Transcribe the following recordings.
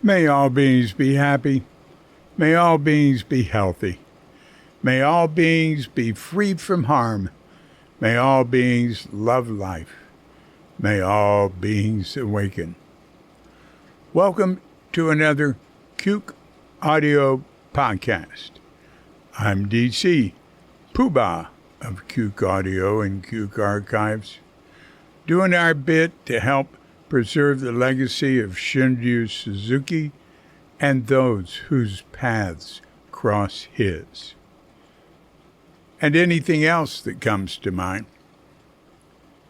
May all beings be happy. May all beings be healthy. May all beings be free from harm. May all beings love life. May all beings awaken. Welcome to another Cuke Audio Podcast. I'm DC, Poobah of Cuke Audio and Cuke Archives, doing our bit to help preserve the legacy of Shinryu Suzuki and those whose paths cross his. And anything else that comes to mind.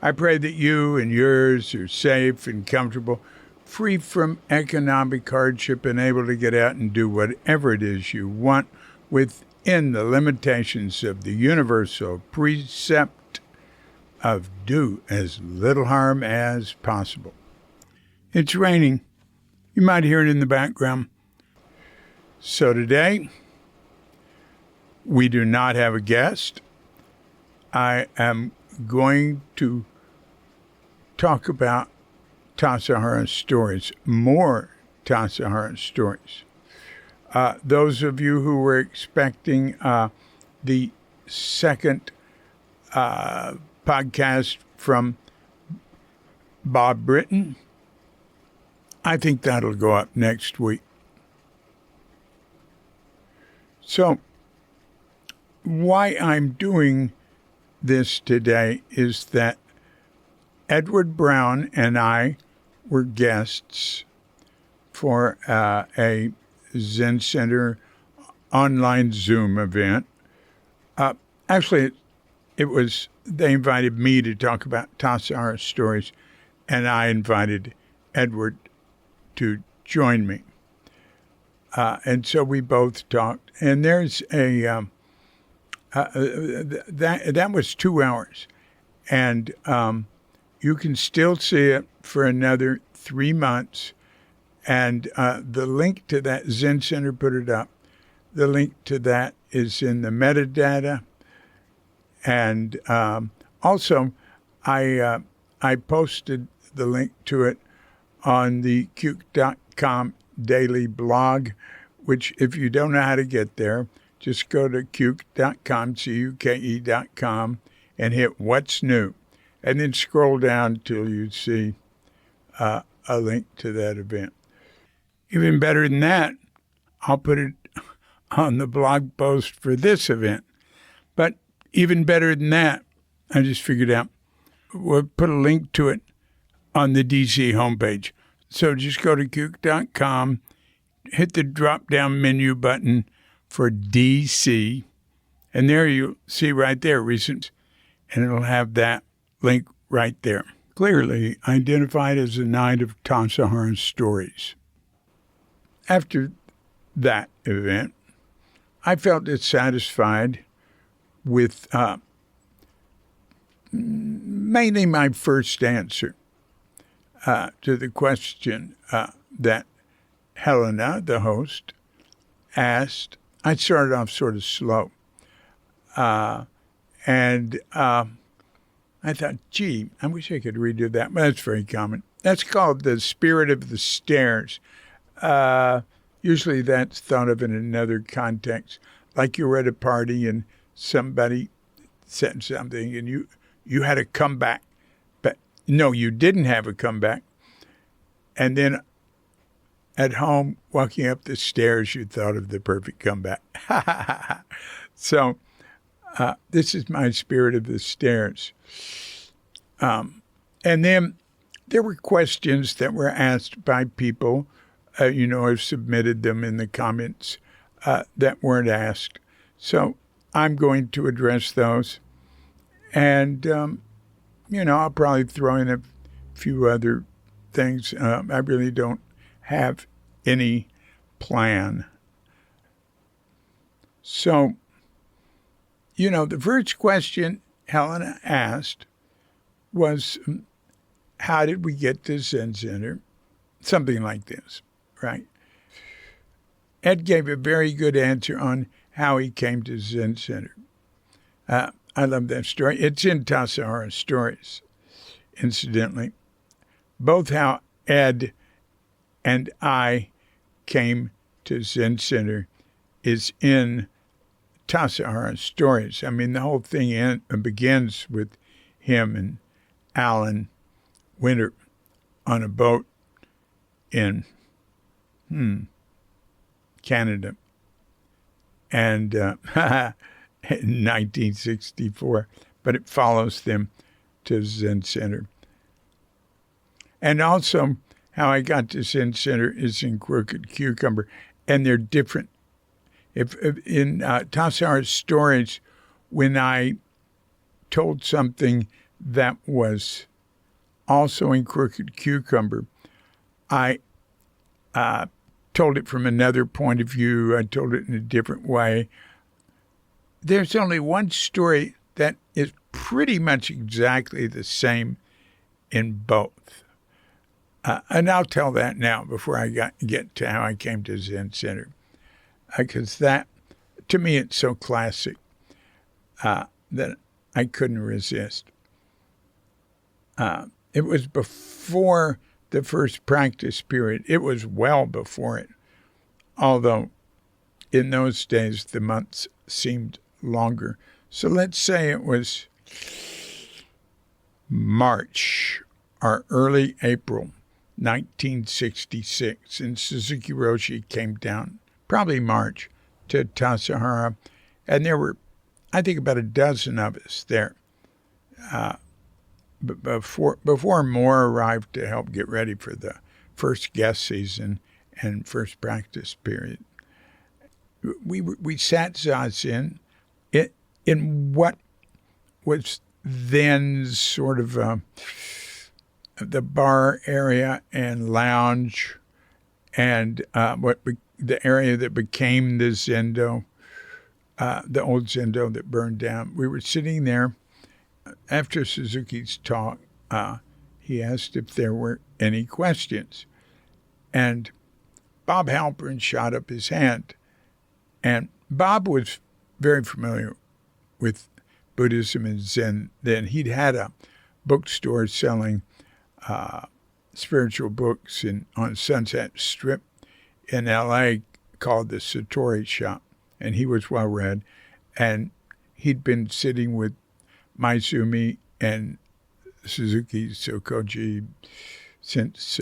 I pray that you and yours are safe and comfortable, free from economic hardship, and able to get out and do whatever it is you want within the limitations of the universal precept of do as little harm as possible. It's raining. You might hear it in the background. So today, we do not have a guest. I am going to talk about Tassajara Stories, more Tassajara Stories. Those of you who were expecting the second podcast from Bob Britton, I think that'll go up next week. So, why I'm doing this today is that Edward Brown and I were guests for a Zen Center online Zoom event. Actually, they invited me to talk about Tassajara Stories, and I invited Edward to join me. And so we both talked. And there's that was 2 hours. And you can still see it for another 3 months. And the link to that, Zen Center put it up. The link to that is in the metadata. And also, I posted the link to it on the Cuke.com daily blog, which if you don't know how to get there, just go to Cuke.com, CUKE.com, and hit What's New. And then scroll down till you see a link to that event. Even better than that, I'll put it on the blog post for this event. But even better than that, I just figured out, we'll put a link to it on the DC homepage. So just go to Cuke.com, hit the drop-down menu button for DC, and there you'll see right there, recent, and it'll have that link right there. Clearly identified as the Night of Tassajara Stories. After that event, I felt dissatisfied with mainly my first answer to the question that Helena, the host, asked. I started off sort of slow. And I thought, gee, I wish I could redo that. But that's very common. That's called the spirit of the stairs. Usually that's thought of in another context. Like you were at a party and somebody said something and you had a comeback. But no, you didn't have a comeback. And then at home, walking up the stairs, you thought of the perfect comeback. So this is my spirit of the stairs. And then there were questions that were asked by people, I've submitted them in the comments that weren't asked. So I'm going to address those. And, I'll probably throw in a few other things. I really don't have any plan. So, the first question Helena asked was, how did we get to Zen Center? Something like this, right? Ed gave a very good answer on how he came to Zen Center. I love that story. It's in Tassajara Stories, incidentally. Both how Ed and I came to Zen Center is in Tassajara Stories. I mean, the whole thing begins with him and Alan Winter on a boat in Canada, and in 1964. But it follows them to Zen Center. And also, how I got to Zen Center is in Crooked Cucumber, and they're different. If in Tassajara Stories, when I told something that was also in Crooked Cucumber, I told it from another point of view. I told it in a different way. There's only one story that is pretty much exactly the same in both. And I'll tell that now before I get to how I came to Zen Center. Because that, to me, it's so classic that I couldn't resist. It was before the first practice period. It was well before it. Although in those days, the months seemed longer. So let's say it was March or early April 1966, and Suzuki Roshi came down, probably March, to Tassajara, and there were, I think, about a dozen of us there. But before more arrived to help get ready for the first guest season and first practice period, we sat zazen in what was then sort of the bar area and lounge, and the area that became the Zendo, the old Zendo that burned down. We were sitting there. After Suzuki's talk, he asked if there were any questions. And Bob Halpern shot up his hand. And Bob was very familiar with Buddhism and Zen then. He'd had a bookstore selling spiritual books on Sunset Strip in L.A. called the Satori Shop. And he was well read. And he'd been sitting with Maizumi and Suzuki Sokoji since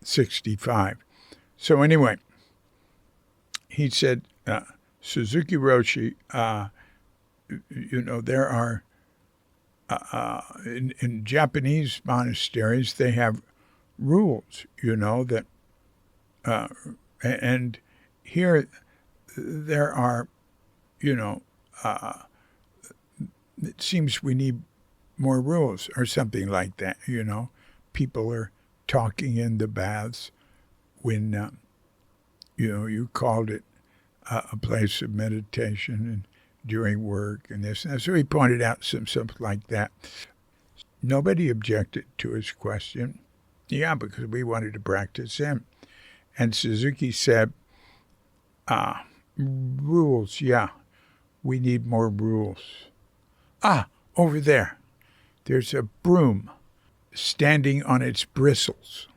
65. So anyway, he said, Suzuki Roshi, there are, in Japanese monasteries, they have rules, that, and here there are, it seems we need more rules or something like that, People are talking in the baths when, you called it a place of meditation and during work and this and that. So he pointed out something like that. Nobody objected to his question. Yeah, because we wanted to practice Zen. And Suzuki said, rules, yeah, we need more rules. Over there, there's a broom standing on its bristles.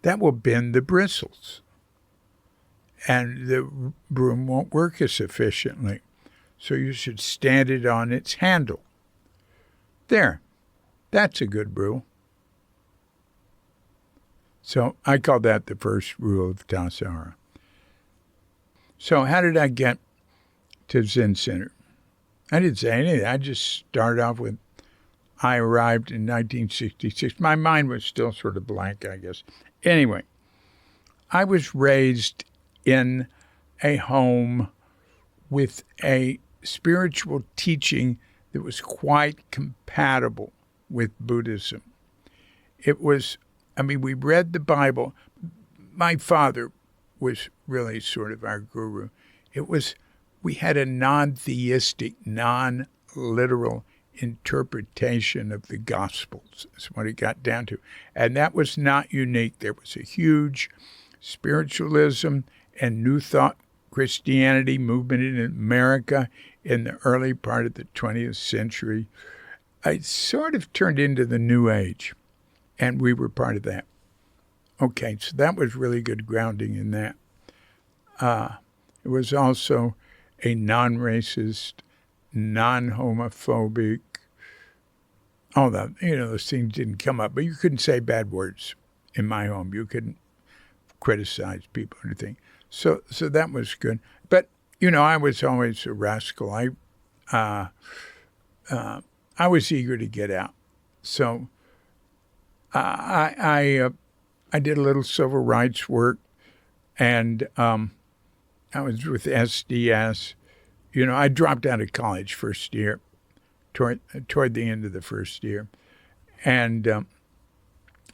That will bend the bristles. And the broom won't work as efficiently. So you should stand it on its handle. There, that's a good rule. So I call that the first rule of Tassajara. So how did I get to Zen Center? I didn't say anything. I just started off with, I arrived in 1966. My mind was still sort of blank, I guess. Anyway, I was raised in a home with a spiritual teaching that was quite compatible with Buddhism. It was, we read the Bible. My father was really sort of our guru. We had a non-theistic, non-literal interpretation of the Gospels. That's what it got down to. And that was not unique. There was a huge spiritualism and New Thought Christianity movement in America in the early part of the 20th century. It sort of turned into the New Age, and we were part of that. Okay, so that was really good grounding in that. It was also a non-racist, non-homophobic, all that, those things didn't come up, but you couldn't say bad words in my home. You couldn't criticize people or anything. So that was good. But, I was always a rascal. I was eager to get out. So I did a little civil rights work, and I was with SDS. I dropped out of college first year, toward the end of the first year. And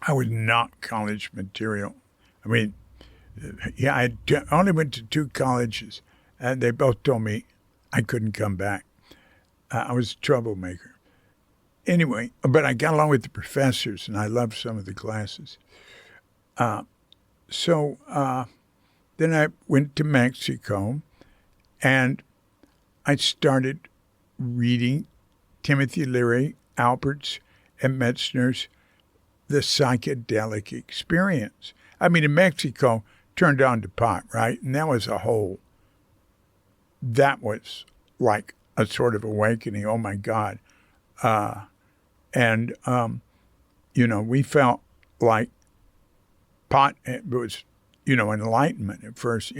I was not college material. I mean, I only went to 2 colleges, and they both told me I couldn't come back. I was a troublemaker. Anyway, but I got along with the professors, and I loved some of the classes. So then I went to Mexico, and I started reading Timothy Leary, Alpert's, and Metzner's The Psychedelic Experience. I mean, in Mexico, turned on to pot, right? And that was that was like a sort of awakening. Oh, my God. We felt like pot, it was, enlightenment at first,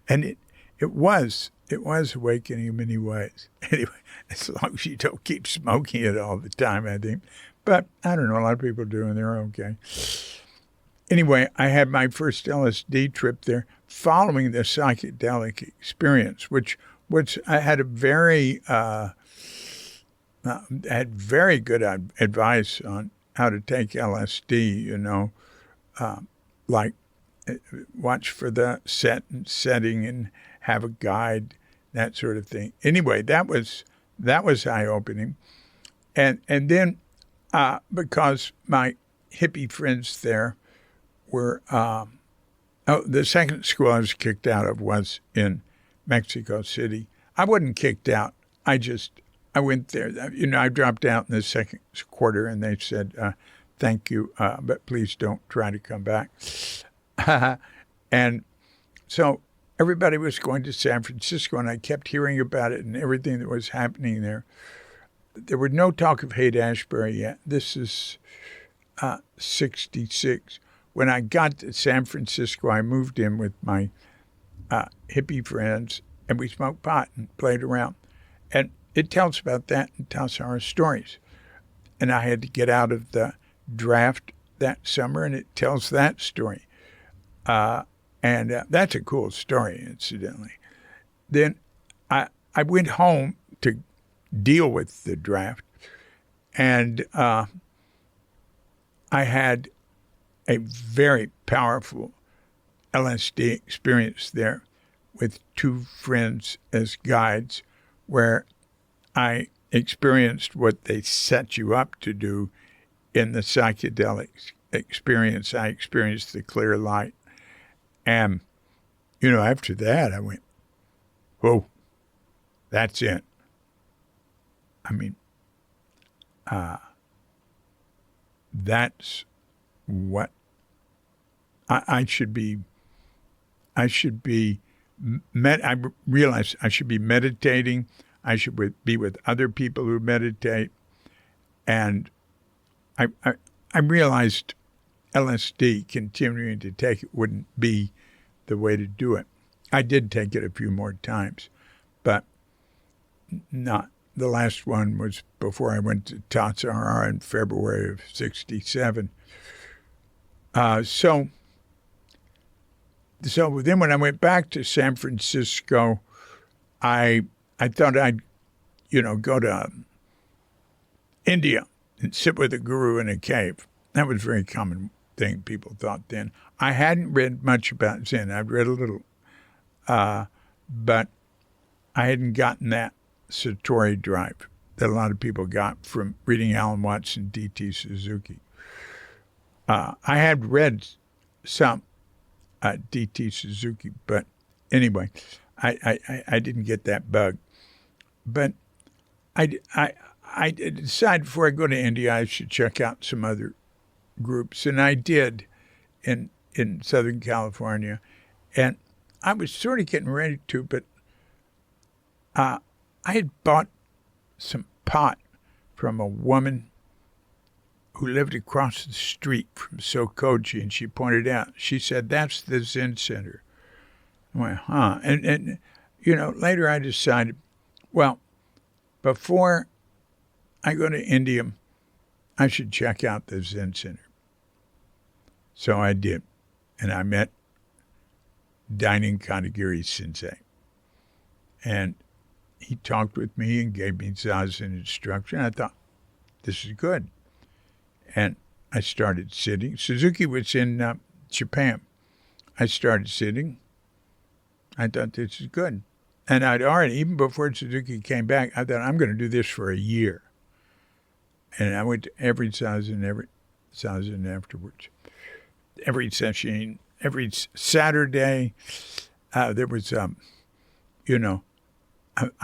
and it was awakening in many ways. Anyway, as long as you don't keep smoking it all the time, I think. But I don't know, a lot of people do, and they're okay. Anyway, I had my first LSD trip there following the psychedelic experience, which I had a very good advice on how to take LSD, like watch for the setting and have a guide, that sort of thing. Anyway, that was eye-opening. And then because my hippie friends there were, the second school I was kicked out of was in Mexico City. I wasn't kicked out. I went there. I dropped out in the second quarter, and they said, thank you, but please don't try to come back. And so everybody was going to San Francisco, and I kept hearing about it and everything that was happening there. There was no talk of Haight-Ashbury yet. This is 66. When I got to San Francisco, I moved in with my hippie friends, and we smoked pot and played around. And it tells about that in Tassajara Stories. And I had to get out of the draft that summer, and it tells that story. And that's a cool story, incidentally. Then I went home to deal with the draft, and I had a very powerful LSD experience there with 2 friends as guides, where I experienced what they set you up to do in the psychedelic experience. I experienced the clear light. And, after that, I went, whoa, that's it. I mean, that's what I should be. I realized I should be meditating. I should be with other people who meditate. And I realized LSD, continuing to take it, wouldn't be the way to do it. I did take it a few more times, but not. The last one was before I went to Tassajara in February of 67. So then when I went back to San Francisco, I thought I'd, go to India and sit with a guru in a cave. That was a very common thing people thought then. I hadn't read much about Zen. I'd read a little, but I hadn't gotten that Satori drive that a lot of people got from reading Alan Watts and D.T. Suzuki. I had read some D.T. Suzuki, but anyway, I didn't get that bug. But I decided before I go to India, I should check out some other groups, and I did. in Southern California. And I was sort of getting ready to, but I had bought some pot from a woman who lived across the street from Sokoji, and she pointed out, she said, that's the Zen Center. I went, huh? And later I decided, well, before I go to India, I should check out the Zen Center. So I did, and I met Dainin Katagiri Sensei. And he talked with me and gave me Zazen instruction. I thought, this is good. And I started sitting. Suzuki was in Japan. I started sitting. I thought, this is good. And I'd already, even before Suzuki came back, I thought, I'm going to do this for a year. And I went to every Zazen afterwards. Every session, every Saturday, there was, I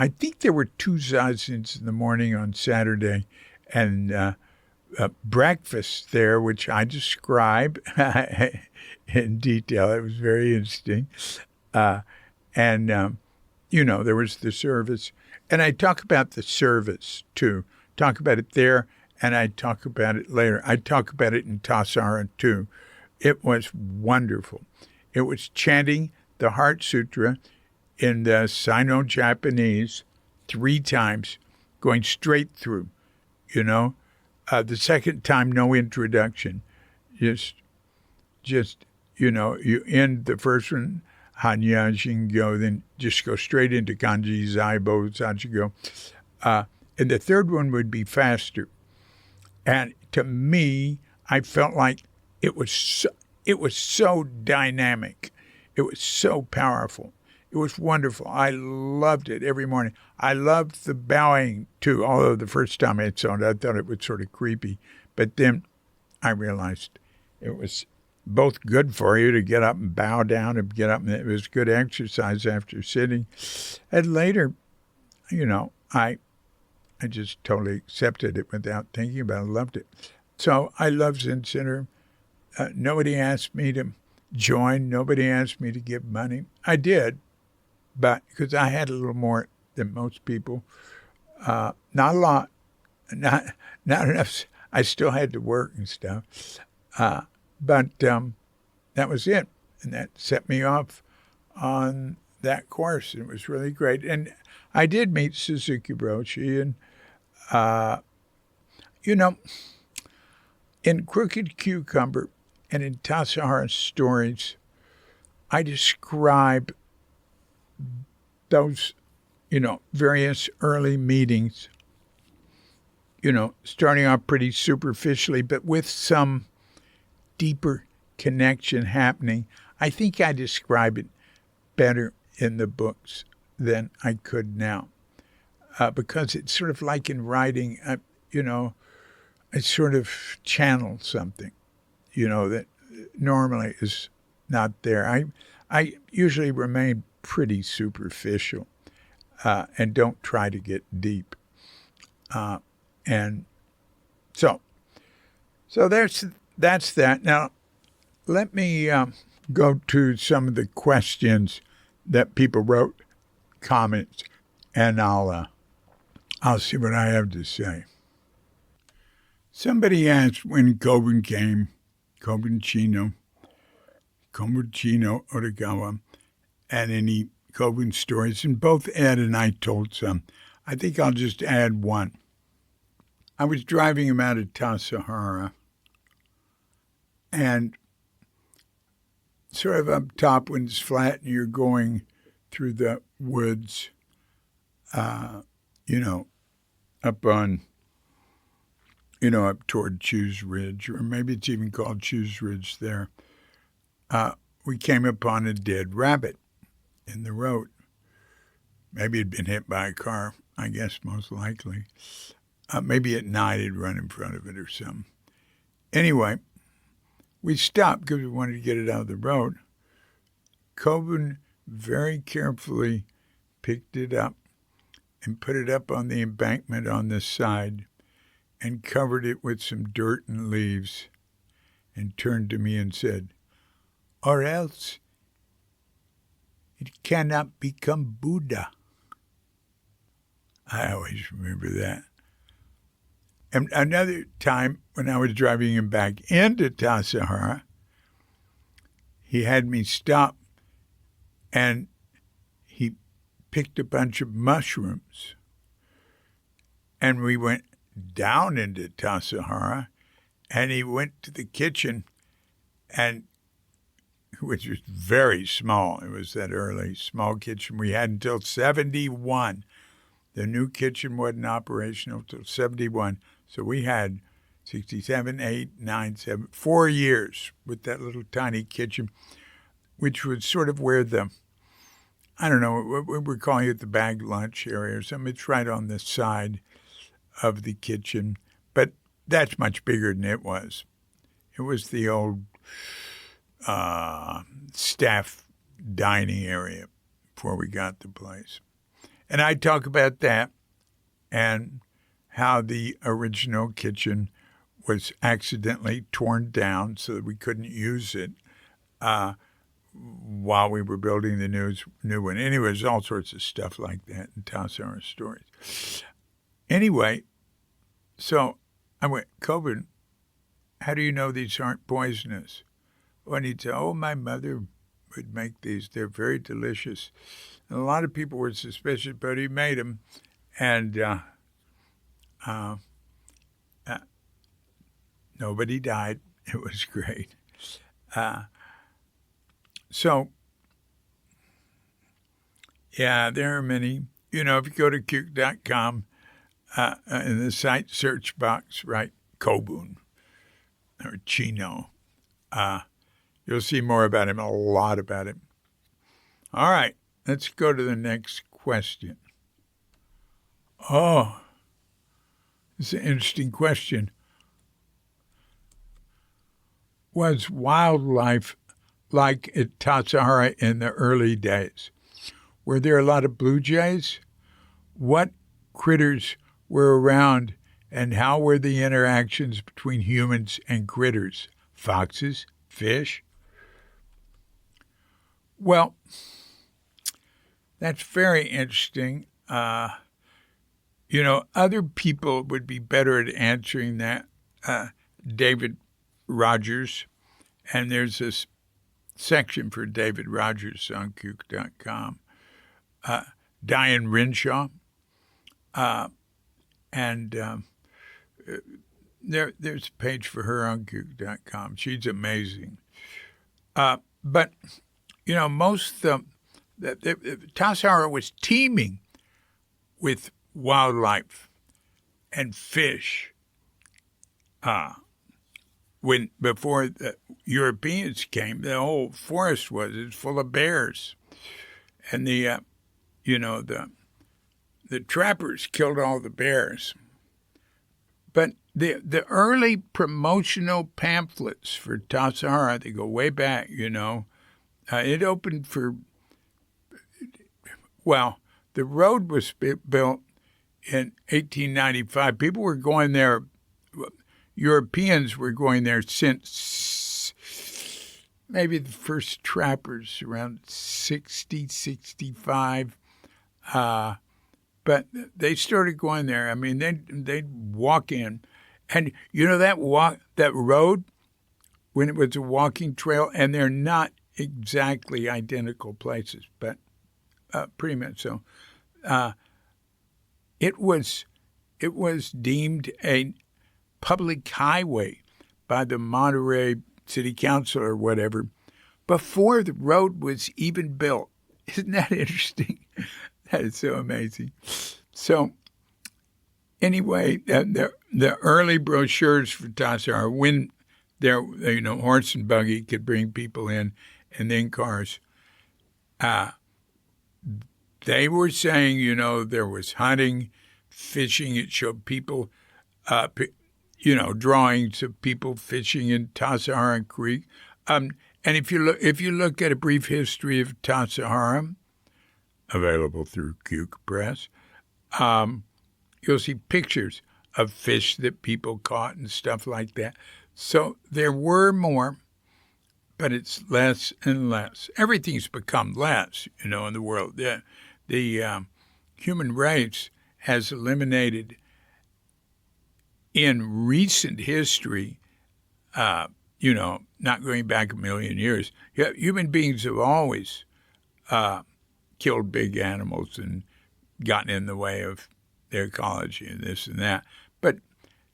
think there were 2 Zazens in the morning on Saturday, and breakfast there, which I describe in detail. It was very interesting. There was the service. And I talk about the service, too. Talk about it there, and I talk about it later. I talk about it in Tassajara, too. It was wonderful. It was chanting the Heart Sutra in the Sino-Japanese 3 times, going straight through, The second time, no introduction. Just you end the first one, Hanya Jingyo, then just go straight into Kanji Zaibo Zachigo. And the third one would be faster. And to me, I felt like it was so dynamic. It was so powerful. It was wonderful. I loved it every morning. I loved the bowing, too, although the first time I saw it, I thought it was sort of creepy. But then I realized it was both good for you to get up and bow down and get up, and it was good exercise after sitting. And later, I just totally accepted it without thinking about it. I loved it. So I love Zen Center. Nobody asked me to join. Nobody asked me to give money. I did, but because I had a little more than most people. Not a lot. Not enough. I still had to work and stuff. But that was it. And that set me off on that course. It was really great. And I did meet Suzuki Roshi. And, in Crooked Cucumber and in Tassajara Stories, I describe those, various early meetings, starting off pretty superficially, but with some deeper connection happening. I think I describe it better in the books than I could now, because it's sort of like in writing, I sort of channel something, that normally is not there. I usually remain pretty superficial and don't try to get deep. And so that's that. Now, let me go to some of the questions that people wrote, comments, and I'll see what I have to say. Somebody asked when Kobun came, Kobun Chino Otogawa, and any Kobun stories, and both Ed and I told some. I think I'll just add one. I was driving him out of Tassajara, and sort of up top when it's flat and you're going through the woods, up on, up toward Chews Ridge, or maybe it's even called Chews Ridge there. We came upon a dead rabbit in the road. Maybe it'd been hit by a car, I guess, most likely. Maybe at night it'd run in front of it or something. Anyway, we stopped because we wanted to get it out of the road. Kobun very carefully picked it up and put it up on the embankment on the side and covered it with some dirt and leaves and turned to me and said, or else it cannot become Buddha. I always remember that. And another time when I was driving him back into Tassajara, he had me stop and he picked a bunch of mushrooms. And we went down into Tassajara, and he went to the kitchen, and which was very small. It was that early, small kitchen we had until 71. The new kitchen wasn't operational until 71. So we had 67, 8, 9, 7, 4 years with that little tiny kitchen, which was sort of where I don't know, we're calling it the bag lunch area or something. It's right on the side of the kitchen, but that's much bigger than it was. It was the old staff dining area before we got the place. And I talk about that and how the original kitchen was accidentally torn down so that we couldn't use it while we were building the new one. Anyways, all sorts of stuff like that in Tassajara Stories. Anyway, so I went, Coburn, how do you know these aren't poisonous? And he'd say, my mother would make these. They're very delicious. And a lot of people were suspicious, but he made them. And nobody died. It was great. So, yeah, there are many. If you go to Cuke.com, in the site search box, write Kobun or Chino. You'll see more about him, a lot about him. All right, let's go to the next question. Oh, it's an interesting question. Was wildlife like at Tassajara in the early days? Were there a lot of blue jays? What critters were around, and how were the interactions between humans and critters? Foxes? Fish? Well, that's very interesting. Other people would be better at answering that. David Rogers, and there's this section for David Rogers on Cuke.com. Diane Rinshaw, and there's a page for her on Cuke.com. She's amazing. But, most of the Tassajara was teeming with wildlife and fish before the Europeans came. The whole forest was full of bears, and the trappers killed all the bears. But the early promotional pamphlets for Tassajara, they go way back. It opened for. Well, the road was built in 1895. People were going there. Europeans were going there since maybe the first trappers around 60, 65. But they started going there. I mean, they'd walk in. And that road, when it was a walking trail, and they're not exactly identical places, but pretty much so. It was deemed a public highway by the Monterey City Council or whatever before the road was even built. Isn't that interesting? That is so amazing. So anyway, the early brochures for Tassajara, when there, horse and buggy could bring people in, and then cars, they were saying, there was hunting, fishing. It showed people, drawings of people fishing in Tassajara Creek. And if you look at a brief history of Tassajara, available through Cuke Press, you'll see pictures of fish that people caught and stuff like that. So there were more but it's less and less. Everything's become less, in the world. The human race has eliminated, in recent history, not going back a million years, human beings have always killed big animals and gotten in the way of their ecology and this and that, but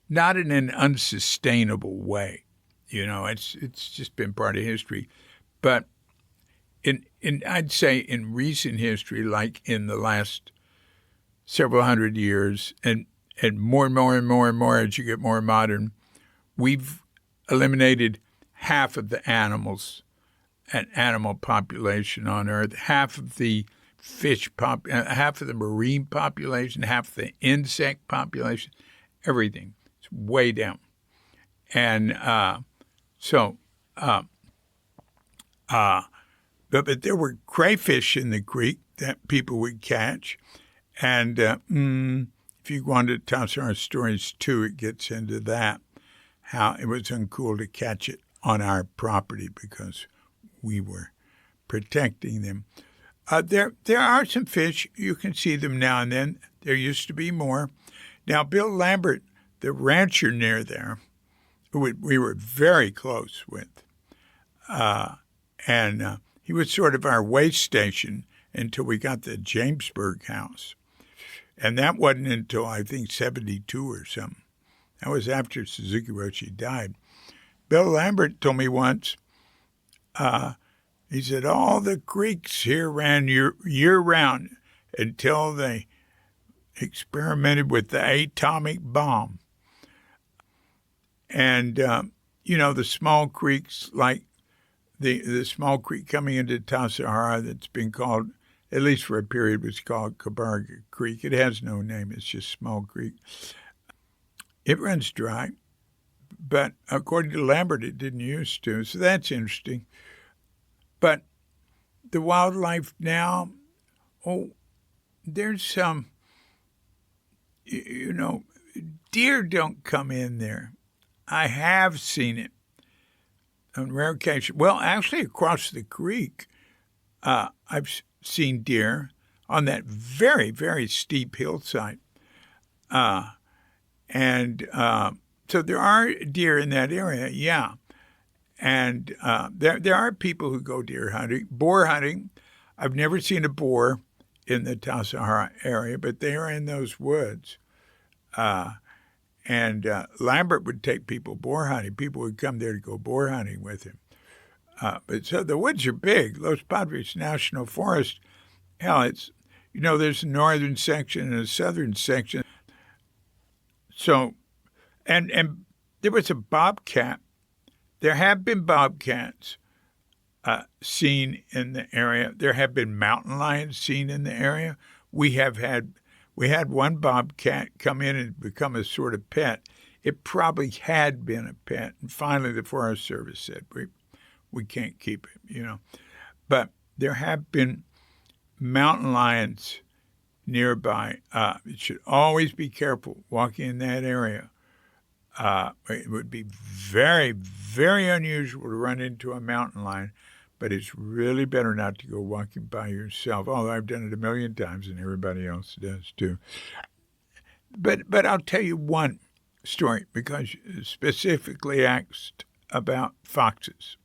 not in an unsustainable way. It's just been part of history. But I'd say in recent history, like in the last several hundred years, and more and more and more and more as you get more modern, we've eliminated half of the animals and animal population on Earth, half of the half of the marine population, half of the insect population, everything. It's way down. And but there were crayfish in the creek that people would catch. And if you go on to Tassajara Stories 2, it gets into that, how it was uncool to catch it on our property because we were protecting them. There are some fish. You can see them now and then. There used to be more. Now, Bill Lambert, the rancher near there, who we were very close with, and he was sort of our way station until we got the Jamesburg house. And that wasn't until, I think, 72 or something. That was after Suzuki Roshi died. Bill Lambert told me once, he said, all the creeks here ran year-round until they experimented with the atomic bomb. And, the small creeks, like the small creek coming into Tassajara that's been called, at least for a period, was called Cabarga Creek. It has no name. It's just Small Creek. It runs dry, but according to Lambert, it didn't used to. So that's interesting. But the wildlife now, there's some, deer don't come in there. I have seen it on rare occasions. Well, actually, across the creek, I've seen deer on that very, very steep hillside. So there are deer in that area, yeah. And there are people who go deer hunting. Boar hunting, I've never seen a boar in the Tassajara area, but they are in those woods. And Lambert would take people boar hunting. People would come there to go boar hunting with him. But so the woods are big. Los Padres National Forest, hell, it's, there's a northern section and a southern section. So, and there was a bobcat. There have been bobcats seen in the area. There have been mountain lions seen in the area. We had one bobcat come in and become a sort of pet. It probably had been a pet, and finally the Forest Service said we can't keep it, But there have been mountain lions nearby. You should always be careful walking in that area. It would be very, very unusual to run into a mountain lion, but it's really better not to go walking by yourself, although I've done it a million times and everybody else does too. But I'll tell you one story because you specifically asked about foxes.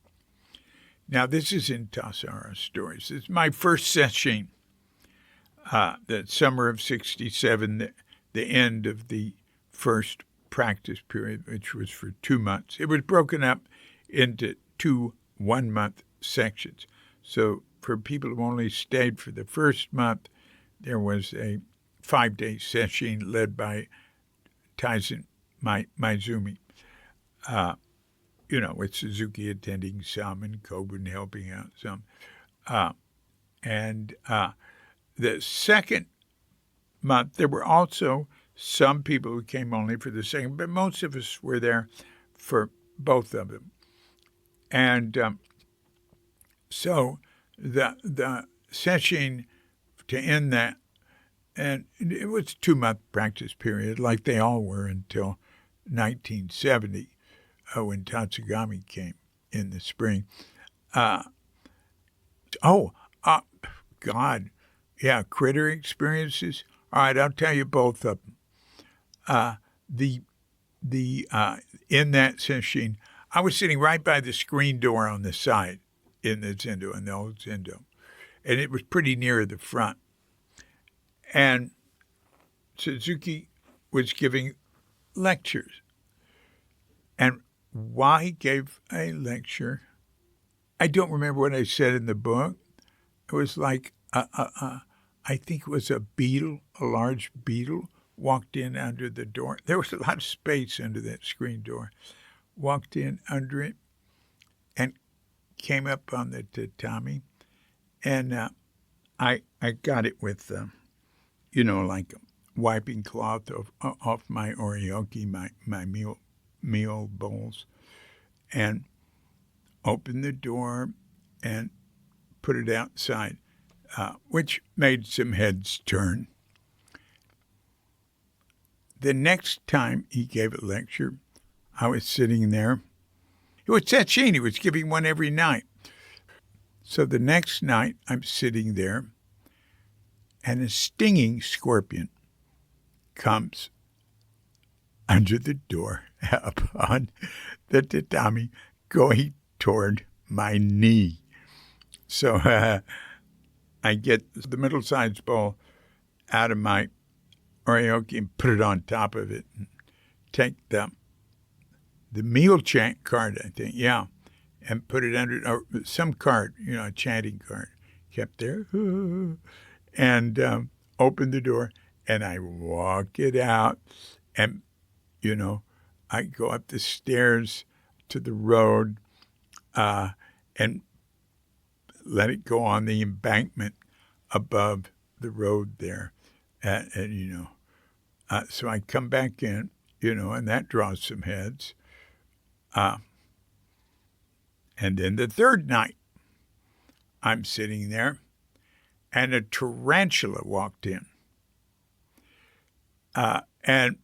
Now, this is in Tassajara Stories. It's my first session, the summer of 1967, the end of the first practice period, which was for 2 months. It was broken up into 2 one-month sections. So for people who only stayed for the first month, there was a 5-day session led by Tyson Maizumi, with Suzuki attending some and Coburn helping out some. The second month, there were also some people who came only for the second, but most of us were there for both of them. And so the session to end that, and it was a 2-month practice period, like they all were until 1970, when Tatsugami came in the spring. Uh, oh, uh, God. Yeah, critter experiences. All right, I'll tell you both of them. The in that session, I was sitting right by the screen door on the side in the Zendo, in the old Zendo, and it was pretty near the front. And Suzuki was giving lectures. And while he gave a lecture, I don't remember what I said in the book. It was like, I think it was a beetle, a large beetle, walked in under the door. There was a lot of space under that screen door. Walked in under it and came up on the tatami. And I got it with, like wiping cloth off my oryoki, my meal bowls, and opened the door and put it outside, which made some heads turn. The next time he gave a lecture, I was sitting there. It was Sesshin. He was giving one every night. So the next night, I'm sitting there, and a stinging scorpion comes under the door upon the tatami, going toward my knee. So I get the middle-sized bowl out of my oryoki and put it on top of it, and take the meal chant card, I think, and put it under, or some card, a chanting card, kept there, and opened the door, and I walk it out, and, I go up the stairs to the road, and let it go on the embankment above the road there, and so I come back in, and that draws some heads. And then the third night, I'm sitting there, and a tarantula walked in. And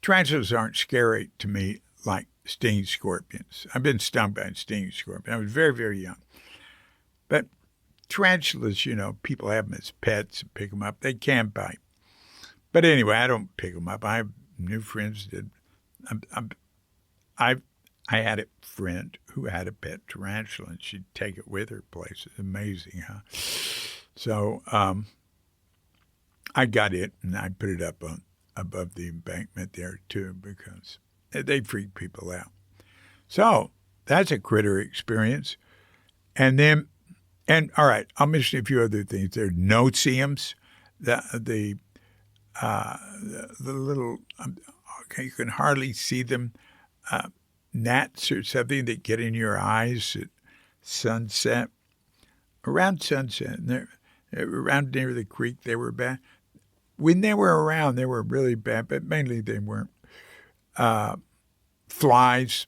tarantulas aren't scary to me like stinging scorpions. I've been stung by a stinging scorpion. I was very, very young. But tarantulas, people have them as pets and pick them up. They can bite. But anyway, I don't pick them up. I have new friends that I had a friend who had a pet tarantula, and she'd take it with her places. Amazing, huh? So I got it, and I put it up above the embankment there, too, because they freak people out. So that's a critter experience. And all right, I'll mention a few other things. There are no-see-ums, the little, you can hardly see them, gnats or something that get in your eyes at sunset. Around sunset, around near the creek, they were bad. When they were around, they were really bad, but mainly they weren't. Flies,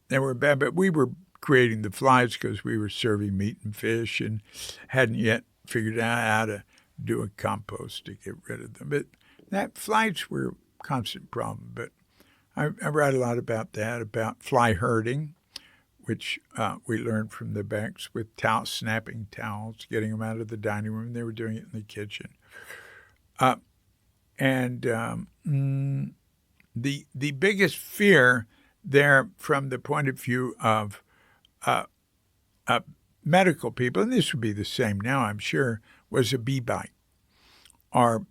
they were bad, but we were creating the flies because we were serving meat and fish and hadn't yet figured out how to do a compost to get rid of them. But flies were a constant problem. But I write a lot about that, about fly herding, which we learned from the Becks with snapping towels, getting them out of the dining room. They were doing it in the kitchen. The biggest fear there from the point of view of medical people, and this would be the same now, I'm sure, was a bee bite. Or,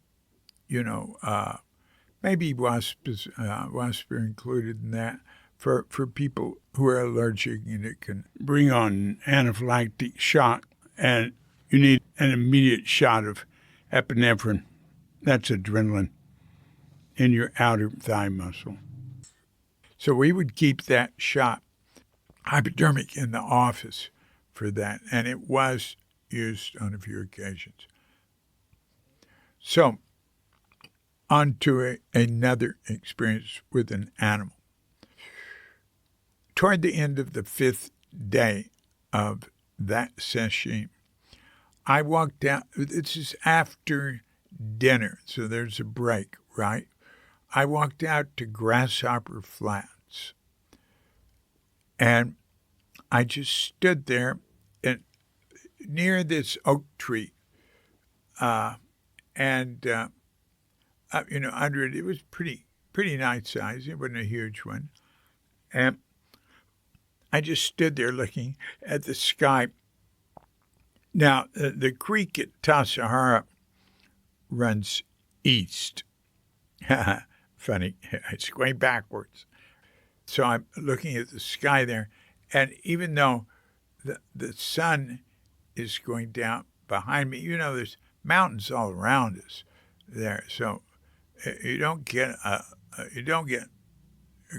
maybe wasps are included in that for people who are allergic, and it can bring on an anaphylactic shock, and you need an immediate shot of epinephrine. That's adrenaline in your outer thigh muscle. So we would keep that shot hypodermic in the office for that, and it was used on a few occasions. So on to another experience with an animal. Toward the end of the 5th day of that session, I walked out. This is after dinner, so there's a break, right? I walked out to Grasshopper Flats, and I just stood there near this oak tree, and under it, it was pretty nice size. It wasn't a huge one, and I just stood there looking at the sky. Now, the creek at Tassajara runs east. Funny, it's going backwards. So I'm looking at the sky there, and even though the sun is going down behind me, there's mountains all around us there, so you don't get a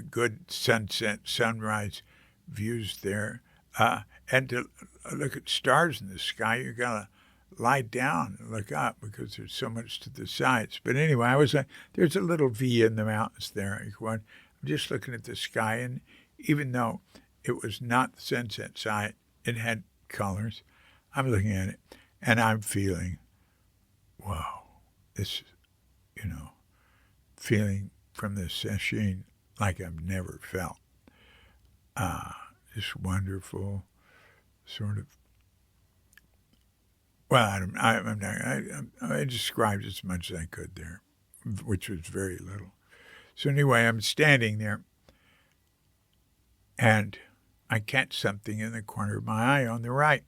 good sunset, sunrise views there. And to look at stars in the sky, you gotta lie down and look up because there's so much to the sides. But anyway, I was like, there's a little V in the mountains there. I'm just looking at the sky, and even though it was not the sunset side, it had colors. I'm looking at it, and I'm feeling, wow, this, feeling from the sesshin like I've never felt. This wonderful sort of, well, I described as much as I could there, which was very little. So anyway, I'm standing there, and I catch something in the corner of my eye on the right.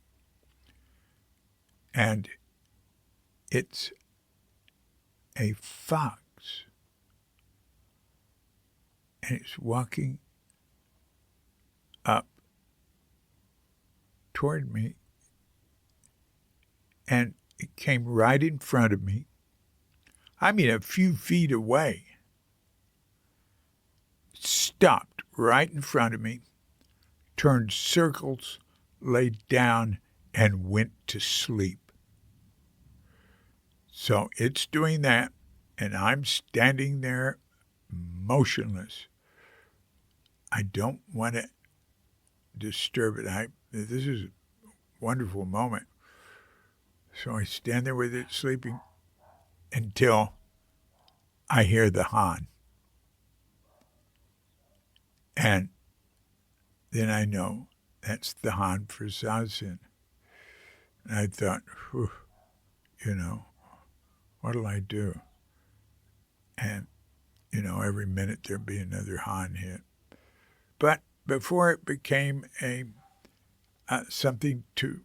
And it's a fox. And it's walking up toward me. And it came right in front of me. I mean, a few feet away. Stopped right in front of me, turned circles, laid down, and went to sleep. So it's doing that, and I'm standing there motionless. I don't want to disturb it. This is a wonderful moment. So I stand there with it sleeping until I hear the Han. And then I know that's the Han for Zazen. And I thought, what'll I do? And, every minute there'd be another Han hit. But before it became something to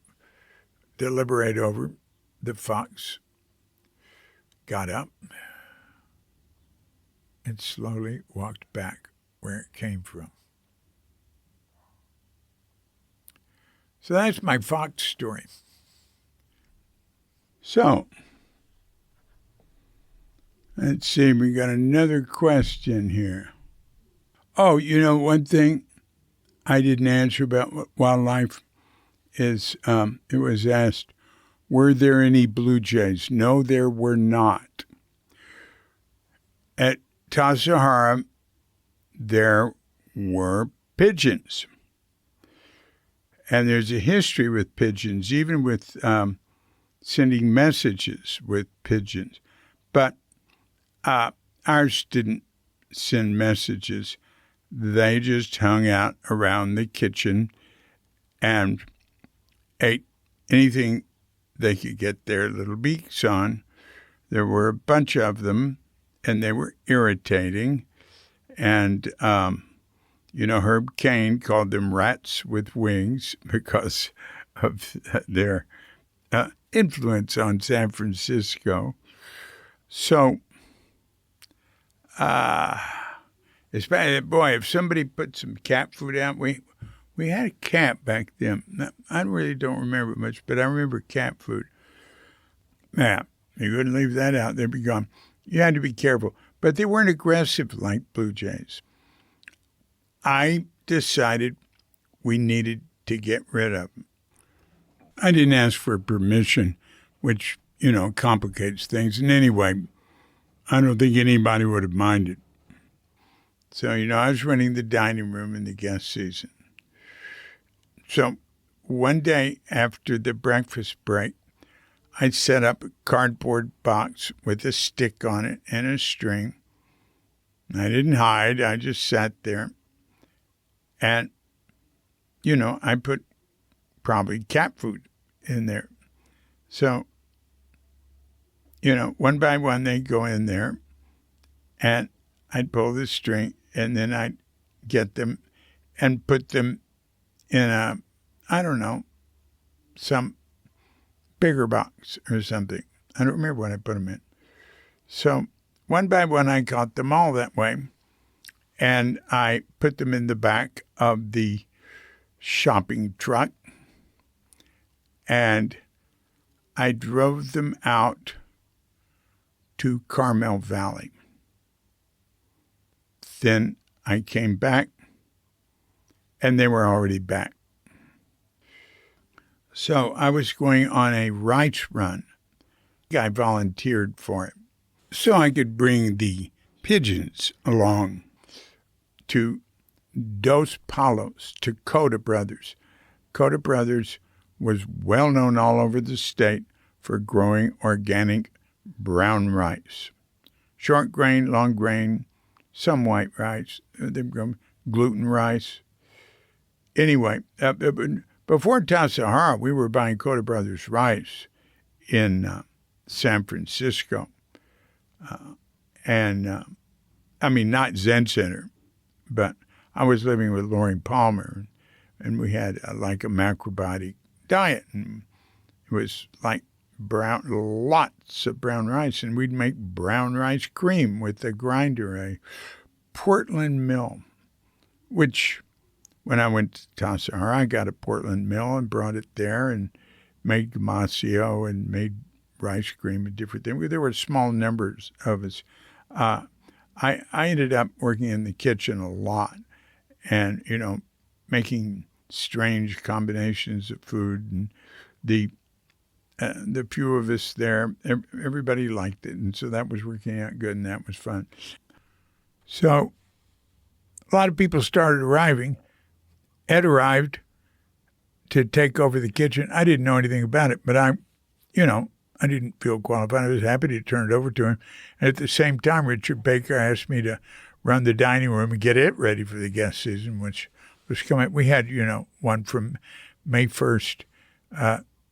deliberate over, the fox got up and slowly walked back where it came from. So that's my fox story. So, let's see, we got another question here. Oh, one thing I didn't answer about wildlife is it was asked, were there any blue jays? No, there were not. At Tassajara, there were pigeons. And there's a history with pigeons, even with sending messages with pigeons. But ours didn't send messages. They just hung out around the kitchen and ate anything they could get their little beaks on. There were a bunch of them, and they were irritating. And, Herb Cain called them rats with wings because of their influence on San Francisco. So, if somebody put some cat food out, we had a cat back then. I really don't remember much, but I remember cat food. Yeah, you couldn't leave that out. They'd be gone. You had to be careful. But they weren't aggressive like blue jays. I decided we needed to get rid of them. I didn't ask for permission, which, complicates things. And anyway, I don't think anybody would have minded. So, I was running the dining room in the guest season. So one day after the breakfast break, I set up a cardboard box with a stick on it and a string. I didn't hide. I just sat there. And, I put probably cat food in there. So, one by one they'd go in there, and I'd pull the string, and then I'd get them and put them in some bigger box or something. I don't remember what I put them in. So one by one, I got them all that way, and I put them in the back of the shopping truck, and I drove them out to Carmel Valley. Then I came back, and they were already back. So I was going on a rice run. I volunteered for it so I could bring the pigeons along to Dos Palos, to Coda Brothers. Coda Brothers was well known all over the state for growing organic brown rice. Short grain, long grain, some white rice, gluten rice. Anyway, before Tassajara, we were buying Coda Brothers rice in San Francisco. Not Zen Center, but I was living with Lori Palmer, and we had a macrobiotic diet, and it was like lots of brown rice, and we'd make brown rice cream with a grinder, a Portland mill, which when I went to Tassajara, I got a Portland mill and brought it there and made gamasio and made rice cream and different things. There were small numbers of us. I ended up working in the kitchen a lot and, making strange combinations of food. And the few of us there, everybody liked it. And so that was working out good, and that was fun. So a lot of people started arriving. Ed arrived to take over the kitchen. I didn't know anything about it, but I didn't feel qualified. I was happy to turn it over to him. And at the same time, Richard Baker asked me to run the dining room and get it ready for the guest season, which was coming. We had, one from May 1st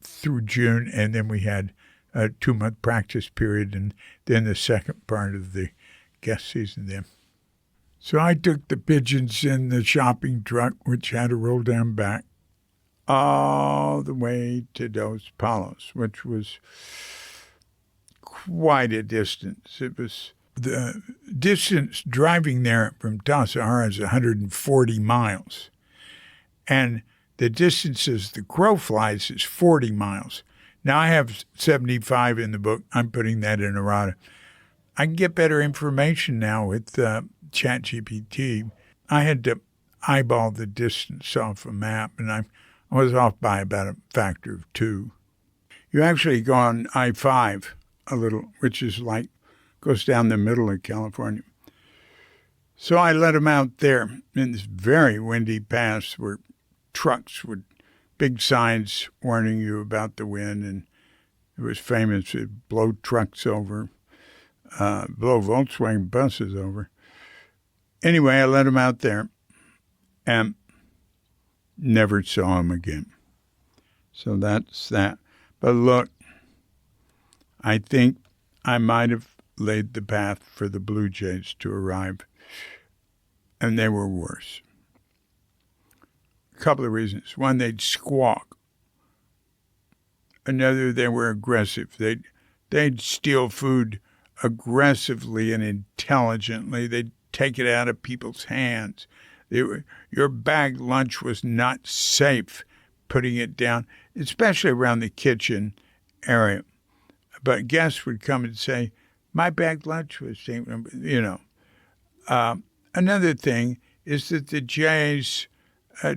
through June, and then we had a 2-month practice period, and then the second part of the guest season then. So I took the pigeons in the shopping truck, which had a roll-down back, all the way to Dos Palos, which was quite a distance. It was the distance driving there from Tassajara is 140 miles. And the distance as the crow flies is 40 miles. Now I have 75 in the book. I'm putting that in errata. I can get better information now with ChatGPT. I had to eyeball the distance off a map, and I was off by about a factor of 2. You actually go on I-5 a little, which is goes down the middle of California. So I let them out there in this very windy pass where trucks with big signs warning you about the wind, and it was famous to blow trucks over, blow Volkswagen buses over. Anyway, I let them out there and never saw him again. So that's that. But look, I think I might have laid the path for the Blue Jays to arrive, and they were worse. A couple of reasons. One, they'd squawk. Another, they were aggressive. They'd steal food aggressively and intelligently. They'd take it out of people's hands. Your bagged lunch was not safe putting it down, especially around the kitchen area. But guests would come and say, my bagged lunch was safe, Another thing is that the Jays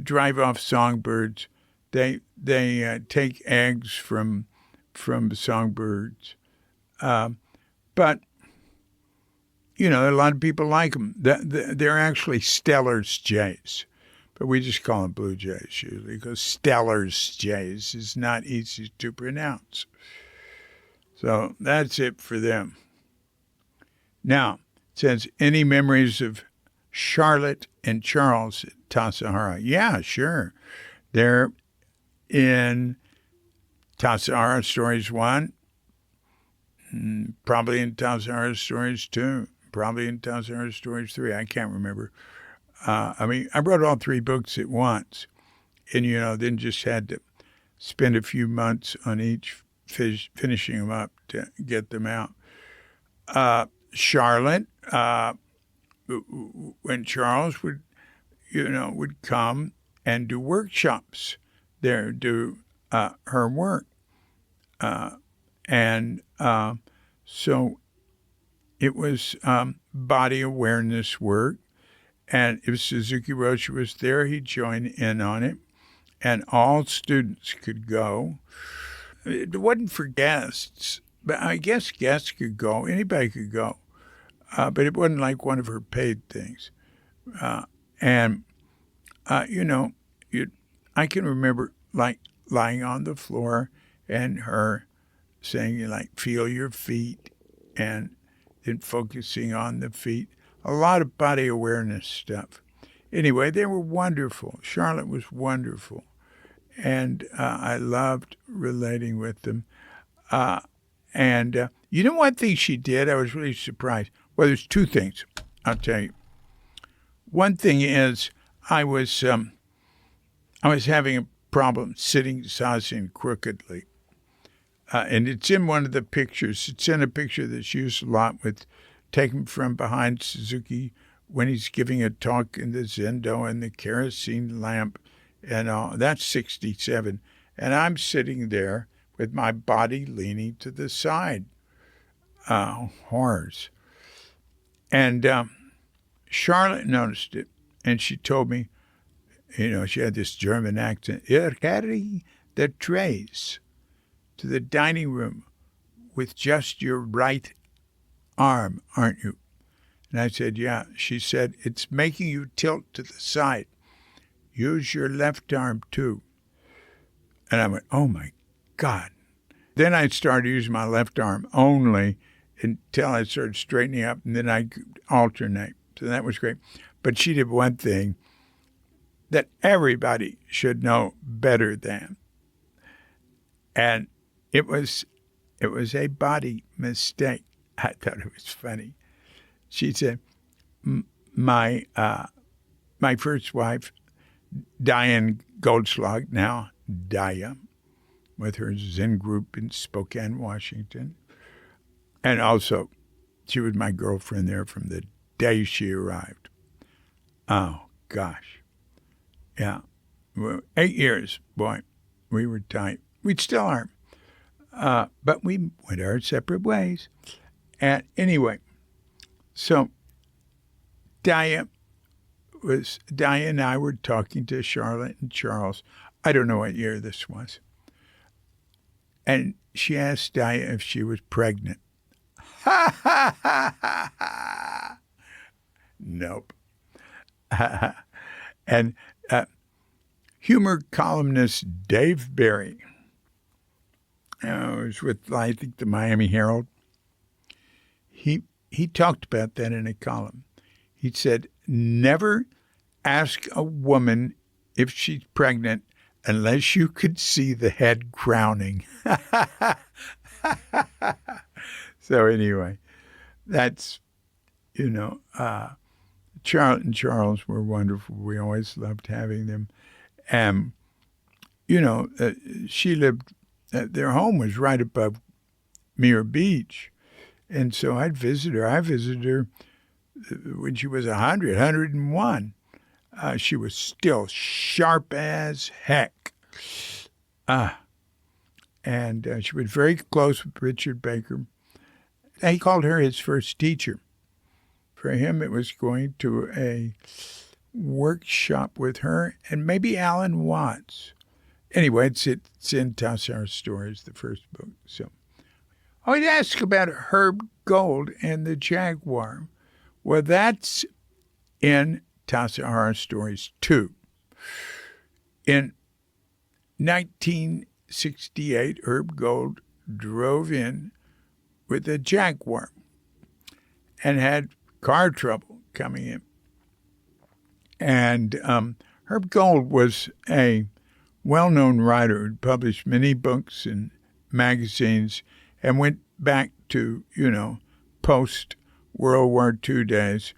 drive off songbirds. They take eggs from songbirds. But a lot of people like them. They're actually Stellar's Jays, but we just call them Blue Jays usually because Stellar's Jays is not easy to pronounce. So that's it for them. Now, it says, any memories of Charlotte and Charles at Tassajara? Yeah, sure. They're in Tassajara Stories 1, probably in Tassajara Stories 2, probably in Tassajara Stories 3. I can't remember. I wrote all 3 books at once, and, then just had to spend a few months on each, finishing them up to get them out. Charlotte, when Charles would come and do workshops there, do her work. So it was body awareness work. And if Suzuki Roshi was there, he'd join in on it. And all students could go. It wasn't for guests, but I guess guests could go. Anybody could go. But it wasn't like one of her paid things. I can remember like lying on the floor and her saying, feel your feet, and then focusing on the feet. A lot of body awareness stuff. Anyway, they were wonderful. Charlotte was wonderful. And I loved relating with them. One thing she did, I was really surprised. Well, there's 2 things, I'll tell you. One thing is I was having a problem sitting zazen crookedly. And it's in one of the pictures. It's in a picture that's used a lot taken from behind Suzuki when he's giving a talk in the Zendo and the kerosene lamp and all. That's 67. And I'm sitting there with my body leaning to the side. Horrors. And Charlotte noticed it, and she told me, she had this German accent, "You're carrying the trays to the dining room with just your right arm, aren't you?" And I said, "Yeah." She said, "It's making you tilt to the side. Use your left arm, too." And I went, oh, my God. Then I started using my left arm only until I started straightening up, and then I could alternate. So that was great. But she did one thing that everybody should know better than. And it was a body mistake. I thought it was funny. She said, my first wife, Diane Goldschlag, now Daya, with her Zen group in Spokane, Washington. And also, she was my girlfriend there from the day she arrived. Oh, gosh. Yeah. Well, 8 years, boy. We were tight. We still are. But we went our separate ways. And anyway, so Daya and I were talking to Charlotte and Charles. I don't know what year this was. And she asked Daya if she was pregnant. Ha, ha, ha, ha, ha. Nope. And humor columnist Dave Barry, was with, I think, the Miami Herald. He talked about that in a column. He said, never ask a woman if she's pregnant unless you could see the head crowning. So anyway, that's, Charlotte and Charles were wonderful. We always loved having them. And, she lived, their home was right above Muir Beach. And so I'd visit her. I visited her when she was 101. She was still sharp as heck. And she was very close with Richard Baker. He called her his first teacher. For him, it was going to a workshop with her and maybe Alan Watts. Anyway, it's in Tassajara Stories, the first book. So I would ask about Herb Gold and the Jaguar. Well, that's in Tassajara Stories 2. In 1968, Herb Gold drove in with a Jaguar and had car trouble coming in. And Herb Gold was a well-known writer who published many books and magazines and went back to, post-World War II days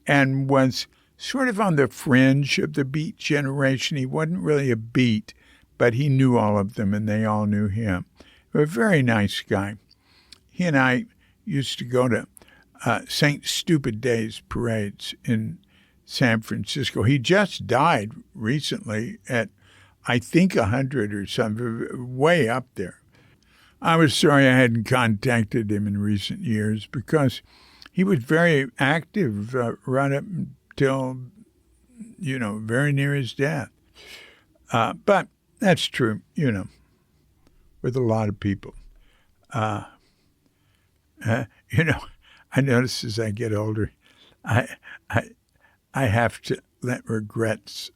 and was sort of on the fringe of the Beat generation. He wasn't really a Beat, but he knew all of them and they all knew him. A very nice guy. He and I used to go to St. Stupid Days parades in San Francisco. He just died recently at, I think, 100 or something, way up there. I was sorry I hadn't contacted him in recent years because he was very active right up until, very near his death. But that's true, with a lot of people. I notice as I get older, I have to let regrets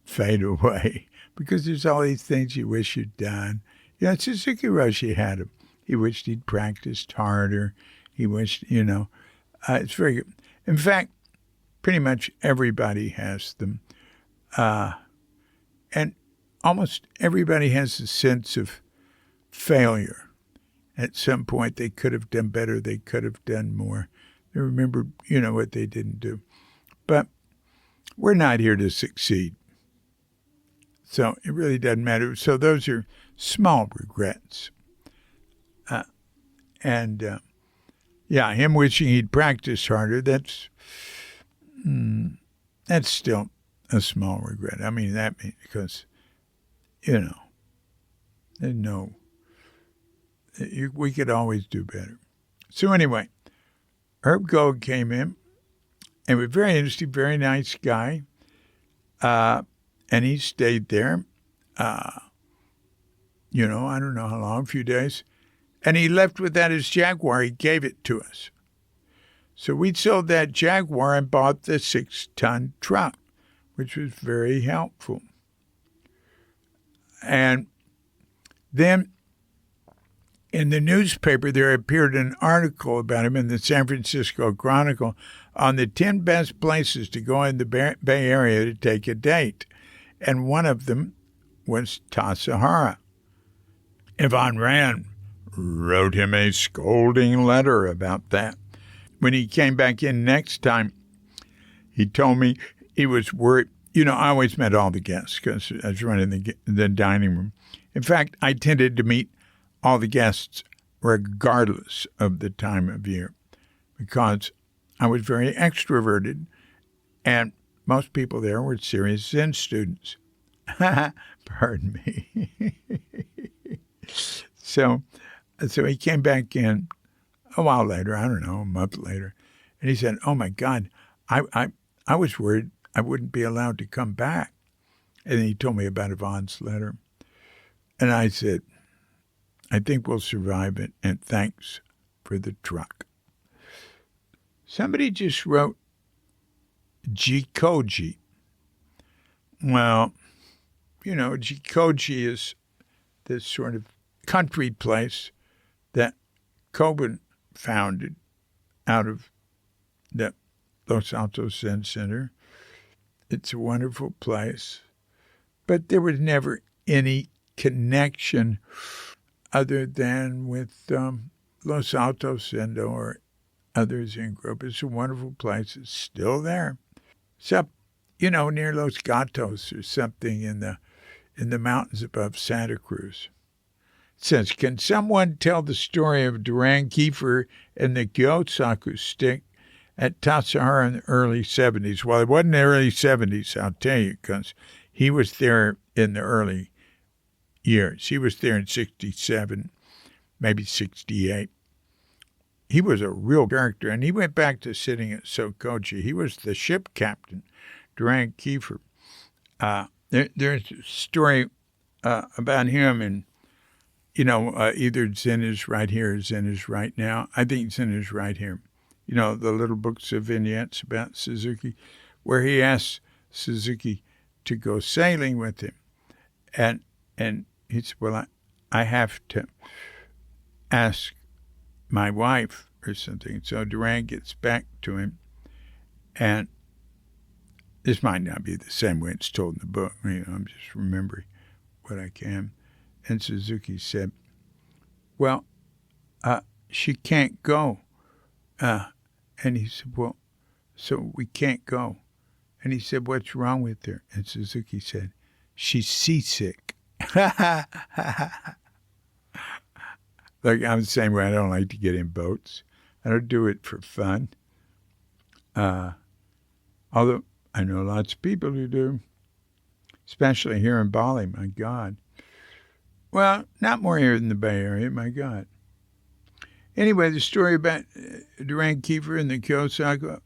fade away because there's all these things you wish you'd done. Suzuki Roshi had them. He wished he'd practiced harder. He wished, it's very good. In fact, pretty much everybody has them. And almost everybody has a sense of failure. At some point, they could have done better. They could have done more. They remember, what they didn't do. But we're not here to succeed. So it really doesn't matter. So those are small regrets. Him wishing he'd practiced harder, that's still a small regret. I mean, because, there's no... we could always do better. So anyway, Herb Gold came in and was very interesting, very nice guy. And he stayed there, I don't know how long, a few days. And he left without his Jaguar. He gave it to us. So we sold that Jaguar and bought the 6-ton truck, which was very helpful. And then in the newspaper, there appeared an article about him in the San Francisco Chronicle on the 10 best places to go in the Bay Area to take a date. And one of them was Tassajara. Yvonne Rand wrote him a scolding letter about that. When he came back in next time, he told me he was worried. I always met all the guests because I was running the dining room. In fact, I tended to meet all the guests regardless of the time of year because I was very extroverted and most people there were serious Zen students. Pardon me. So he came back in a while later, I don't know, a month later, and he said, "Oh my God, I was worried I wouldn't be allowed to come back." And then he told me about Yvonne's letter. And I said, "I think we'll survive it, and thanks for the truck." Somebody just wrote Jikoji. Well, Jikoji is this sort of country place that Kobun founded out of the Los Altos Zen Center. It's a wonderful place, but there was never any connection other than with Los Altos Zendo or others in group. It's a wonderful place. It's still there. It's up, near Los Gatos or something in the mountains above Santa Cruz. It says, "Can someone tell the story of Duran Kiefer and the Gyosaku stick at Tassajara in the early 70s? Well, it wasn't the early 70s, I'll tell you, because he was there in the early years. He was there in 67, maybe 68. He was a real character, and he went back to sitting at Sokoji. He was the ship captain, Duran Kiefer. There's a story about him, and, either Zen is right here or Zen is right now. I think Zen is right here. The little books of vignettes about Suzuki, where he asks Suzuki to go sailing with him. And he said, "Well, I have to ask my wife or something." So Duran gets back to him, and this might not be the same way it's told in the book. I'm just remembering. what I can. And Suzuki said, well, she can't go. And he said, well, so we can't go. And he said, what's wrong with her? And Suzuki said, she's seasick. Like I'm the same way. I don't like to get in boats. I don't do it for fun. Although I know lots of people who do, especially here in Bali, my God. Well, not more here in the Bay Area, my God. Anyway, the story about Duran Kiefer and the Kyosaku,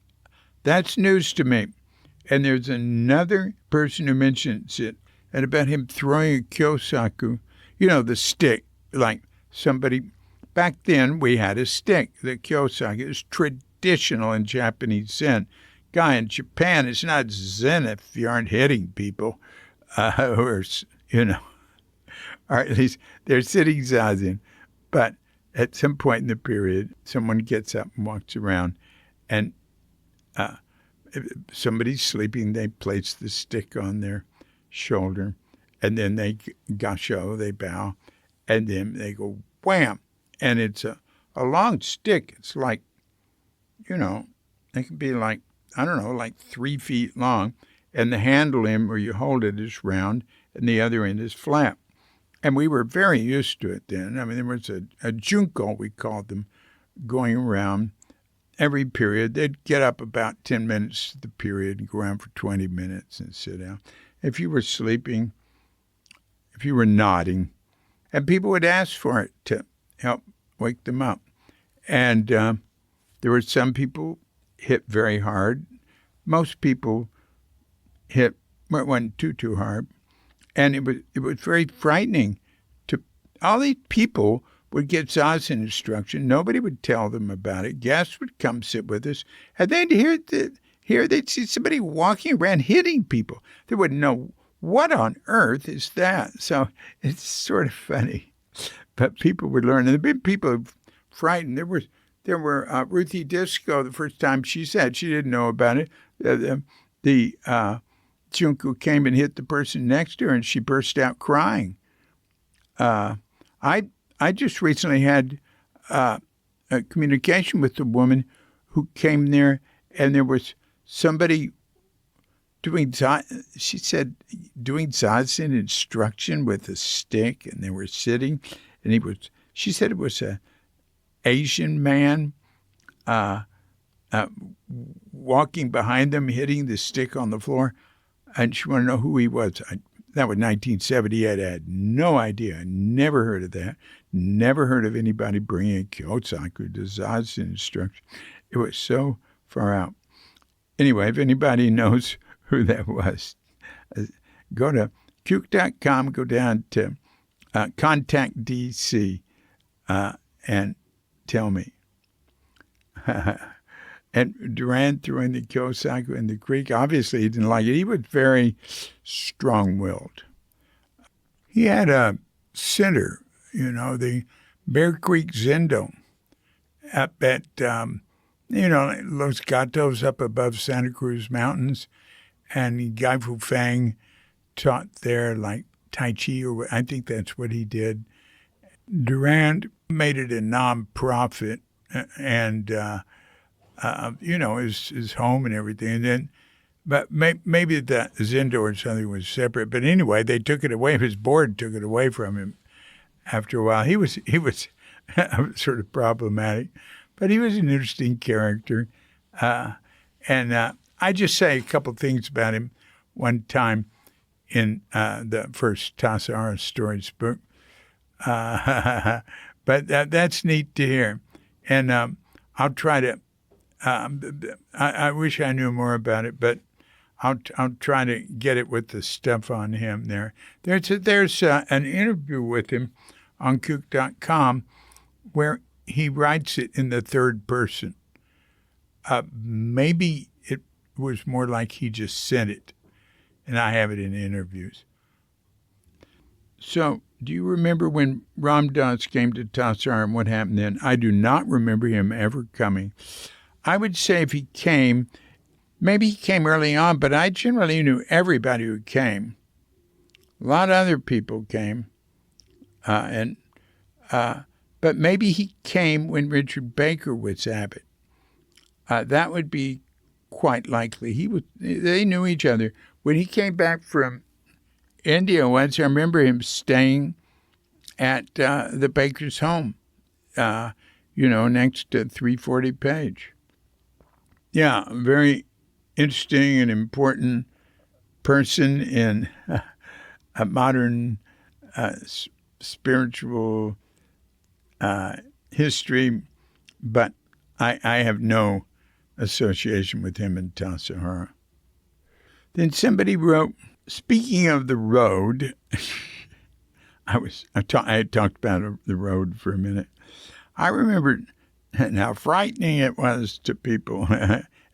that's news to me. And there's another person who mentions it, and about him throwing a Kyosaku, the stick, like somebody, back then we had a stick, the Kyosaku. It was traditional in Japanese Zen. Guy, in Japan, it's not Zen if you aren't hitting people, or at least they're sitting zazen. But at some point in the period, someone gets up and walks around, and if somebody's sleeping, they place the stick on their shoulder, and then they gasho, they bow, and then they go wham, and it's a long stick. It's like, it can be like, like 3 feet long, and the handle end where you hold it is round, and the other end is flat. And we were very used to it then. I mean, there was a junko, we called them, going around every period. They'd get up about 10 minutes to the period and go around for 20 minutes and sit down. If you were sleeping, if you were nodding, and people would ask for it to help wake them up. And there were some people hit very hard. Most people wasn't too hard. And it was very frightening. All these people would get zazen instruction. Nobody would tell them about it. Guests would come sit with us, and they'd they'd see somebody walking around hitting people. They wouldn't know what on earth is that. So it's sort of funny, but people would learn. And there've been people frightened. There were Ruthie Disco. The first time she said she didn't know about it. The Junko came and hit the person next to her, and she burst out crying. I just recently had a communication with a woman who came there, and there was somebody doing zazen instruction with a stick, and they were sitting, and she said it was a Asian man walking behind them, hitting the stick on the floor, and she wanted to know who he was. That was 1970. I had no idea. I never heard of that. Never heard of anybody bringing a Kyosaku to zazen instruction. It was so far out. Anyway, if anybody knows who that was, go to Cuke.com, go down to Contact DC, and tell me. And Duran threw in the Kyosaku in the creek. Obviously, he didn't like it. He was very strong-willed. He had a center, the Bear Creek Zendo up at, Los Gatos up above Santa Cruz Mountains. And Gai Fu Fang taught there like Tai Chi, or I think that's what he did. Duran made it a non-profit, and his home and everything. And then, but maybe the Zendo or something was separate. But anyway, they took it away. His board took it away from him after a while. He was sort of problematic, but he was an interesting character. And I just say a couple things about him one time in the first Tassajara Stories book. But that's neat to hear. And I'll try to, I wish I knew more about it, but I'll try to get it with the stuff on him there. There's an interview with him on Kook.com where he writes it in the third person. Maybe it was more like he just sent it, and I have it in interviews. So, do you remember when Ram Dass came to Tassajara and what happened then? I do not remember him ever coming. I would say if he came, maybe he came early on, but I generally knew everybody who came. A lot of other people came, but maybe he came when Richard Baker was abbot. That would be quite likely. They knew each other. When he came back from India once, I remember him staying at the Baker's home, next to 340 Page. Yeah, very interesting and important person in a modern spiritual history, but I have no association with him in Tassajara. Then somebody wrote, speaking of the road, I had talked about the road for a minute. I remembered how frightening it was to people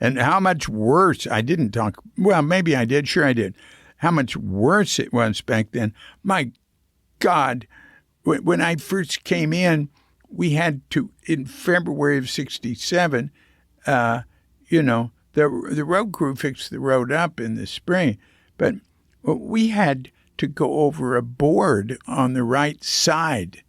and how much worse. I didn't talk. Well, maybe I did. Sure I did. How much worse it was back then. My God, when I first came in, we had to, in February of 1967, the road crew fixed the road up in the spring, but we had to go over a board on the right side.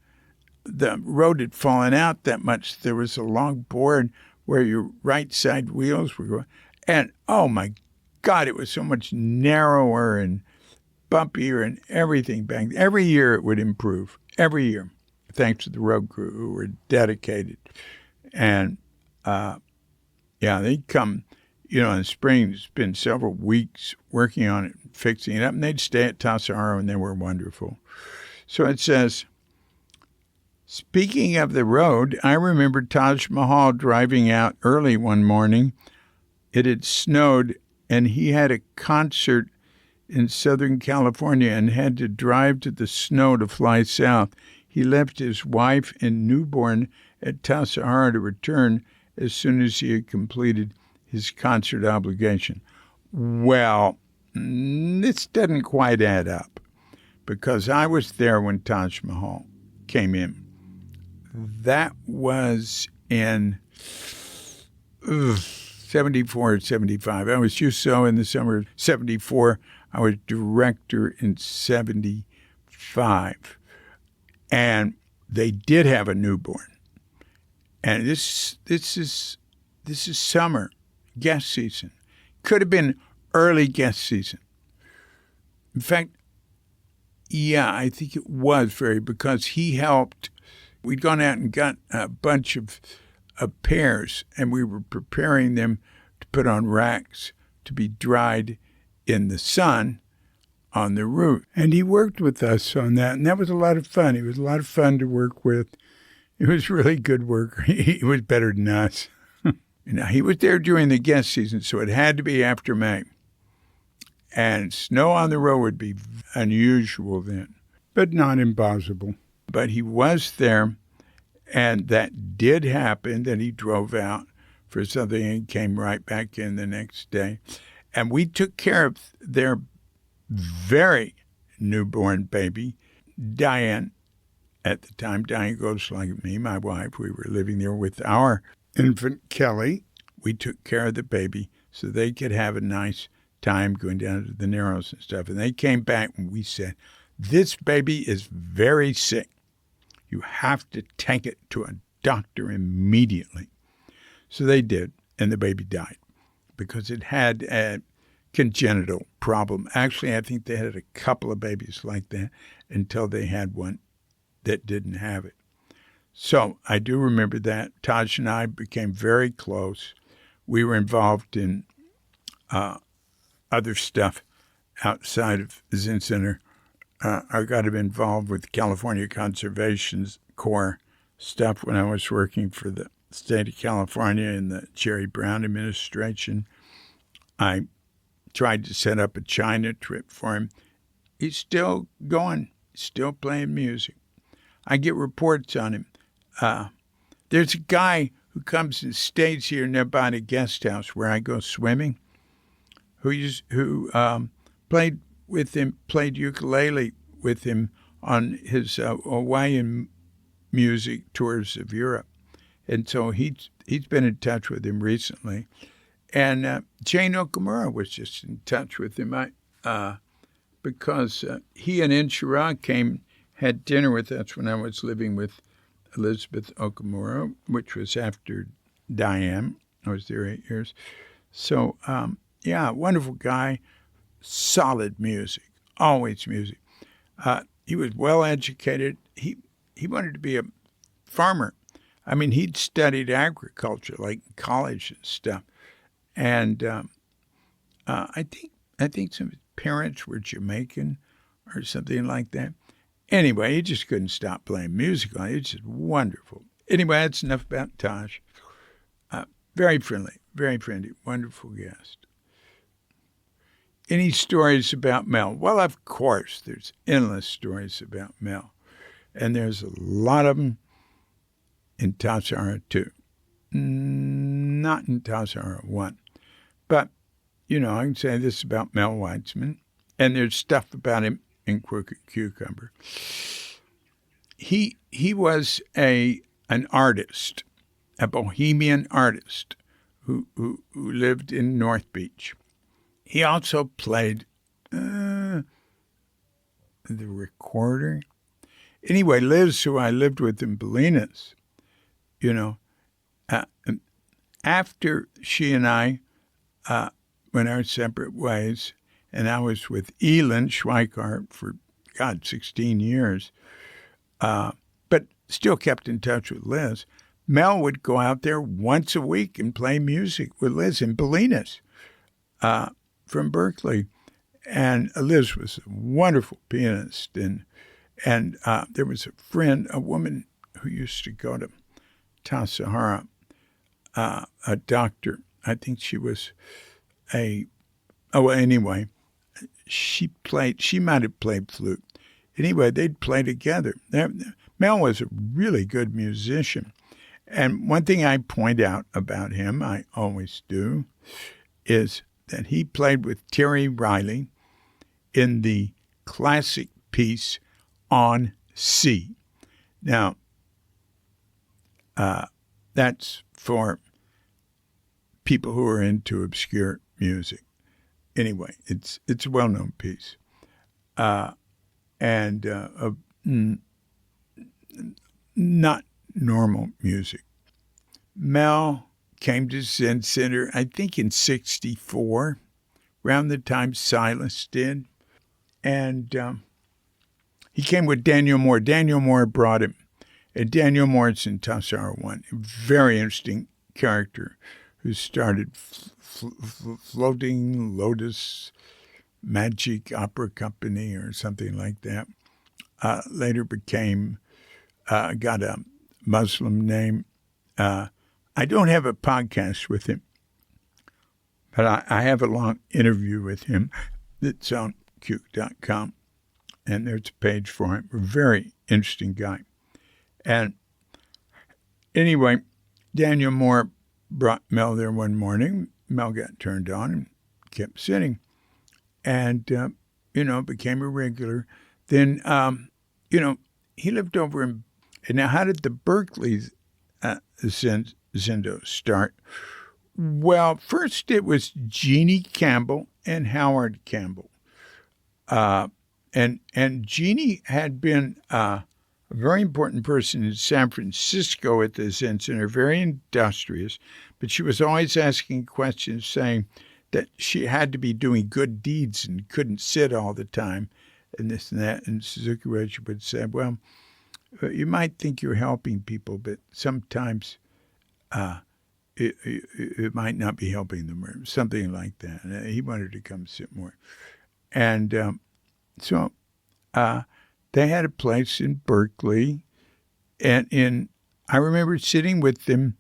The road had fallen out that much. There was a long board where your right side wheels were going. And, oh, my God, it was so much narrower and bumpier and everything back then. Every year it would improve. Every year, thanks to the road crew who were dedicated. And, they'd come, in the spring, spend several weeks working on it, fixing it up, and they'd stay at Tassajara, and they were wonderful. So it says, speaking of the road, I remember Taj Mahal driving out early one morning. It had snowed, and he had a concert in Southern California and had to drive to the snow to fly south. He left his wife and newborn at Tassajara to return as soon as he had completed his concert obligation. Well, this doesn't quite add up, because I was there when Taj Mahal came in. That was in 74 or 75. I was Yuso in the summer of 74. I was director in 75. And they did have a newborn. And this is summer, guest season. Could have been early guest season. In fact, I think it was because he helped. We'd gone out and got a bunch of pears, and we were preparing them to put on racks to be dried in the sun on the roof. And he worked with us on that, and that was a lot of fun. He was a lot of fun to work with. It was really good work. He was better than us. He was there during the guest season, so it had to be after May. And snow on the road would be unusual then, but not impossible. But he was there, and that did happen, that he drove out for something and came right back in the next day. And we took care of their very newborn baby, Diane. At the time, Diane goes like me, my wife. We were living there with our infant, Kelly. We took care of the baby so they could have a nice time going down to the Narrows and stuff. And they came back and we said, this baby is very sick. You have to take it to a doctor immediately. So they did, and the baby died because it had a congenital problem. Actually, I think they had a couple of babies like that until they had one that didn't have it. So I do remember that. Taj and I became very close. We were involved in other stuff outside of Zen Center. I got involved with California Conservation Corps stuff when I was working for the state of California in the Jerry Brown administration. I tried to set up a China trip for him. He's still going, still playing music. I get reports on him. There's a guy who comes and stays here nearby the guest house where I go swimming, who played with him, played ukulele with him on his Hawaiian music tours of Europe. And so he's been in touch with him recently. And Jane Okamura was just in touch with him. because he and Inshira had dinner with us when I was living with Elizabeth Okamura, which was after Diane. I was there 8 years. So, wonderful guy, solid music, always music. He was well educated. He wanted to be a farmer. I mean, he'd studied agriculture, like in college and stuff. And I think some of his parents were Jamaican or something like that. Anyway, he just couldn't stop playing music. It's just wonderful. Anyway, that's enough about Taj. Very friendly, wonderful guest. Any stories about Mel? Well, of course, there's endless stories about Mel. And there's a lot of them in Tassajara 2. Not in Tassajara 1. But, I can say this about Mel Weitzman. And there's stuff about him in Crooked Cucumber. He was an artist, a bohemian artist who lived in North Beach. He also played the recorder. Anyway, Liz, who I lived with in Bolinas, after she and I went our separate ways, and I was with Elin Schweikart for, 16 years, but still kept in touch with Liz. Mel would go out there once a week and play music with Liz in Bolinas from Berkeley. And Liz was a wonderful pianist. And there was a woman who used to go to Tassajara, a doctor. I think she was anyway, she might have played flute. Anyway, they'd play together. Mel was a really good musician. And one thing I point out about him, I always do, is that he played with Terry Riley in the classic piece On C. Now, that's for people who are into obscure music. Anyway, it's a well-known piece. Not normal music. Mel came to Zen Center, I think in 1964, around the time Silas did. And he came with Daniel Moore. Daniel Moore brought him. And Daniel Moore's in Tassajara 1. A very interesting character who started Floating Lotus Magic Opera Company or something like that. Later became, got a Muslim name. I don't have a podcast with him, but I have a long interview with him that's on Cuke.com, and there's a page for him. A very interesting guy. And anyway, Daniel Moore brought Mel there one morning. Mel got turned on and kept sitting and, became a regular. Then, he lived over in, and now how did the Berkeley Zendo start? Well, first it was Jeannie Campbell and Howard Campbell. And Jeannie had been a very important person in San Francisco at the Zen Center, very industrious, but she was always asking questions saying that she had to be doing good deeds and couldn't sit all the time and this and that. And Suzuki Roshi would say, well, you might think you're helping people, but sometimes it might not be helping them or something like that. And he wanted to come sit more. And so they had a place in Berkeley. And I remember sitting with them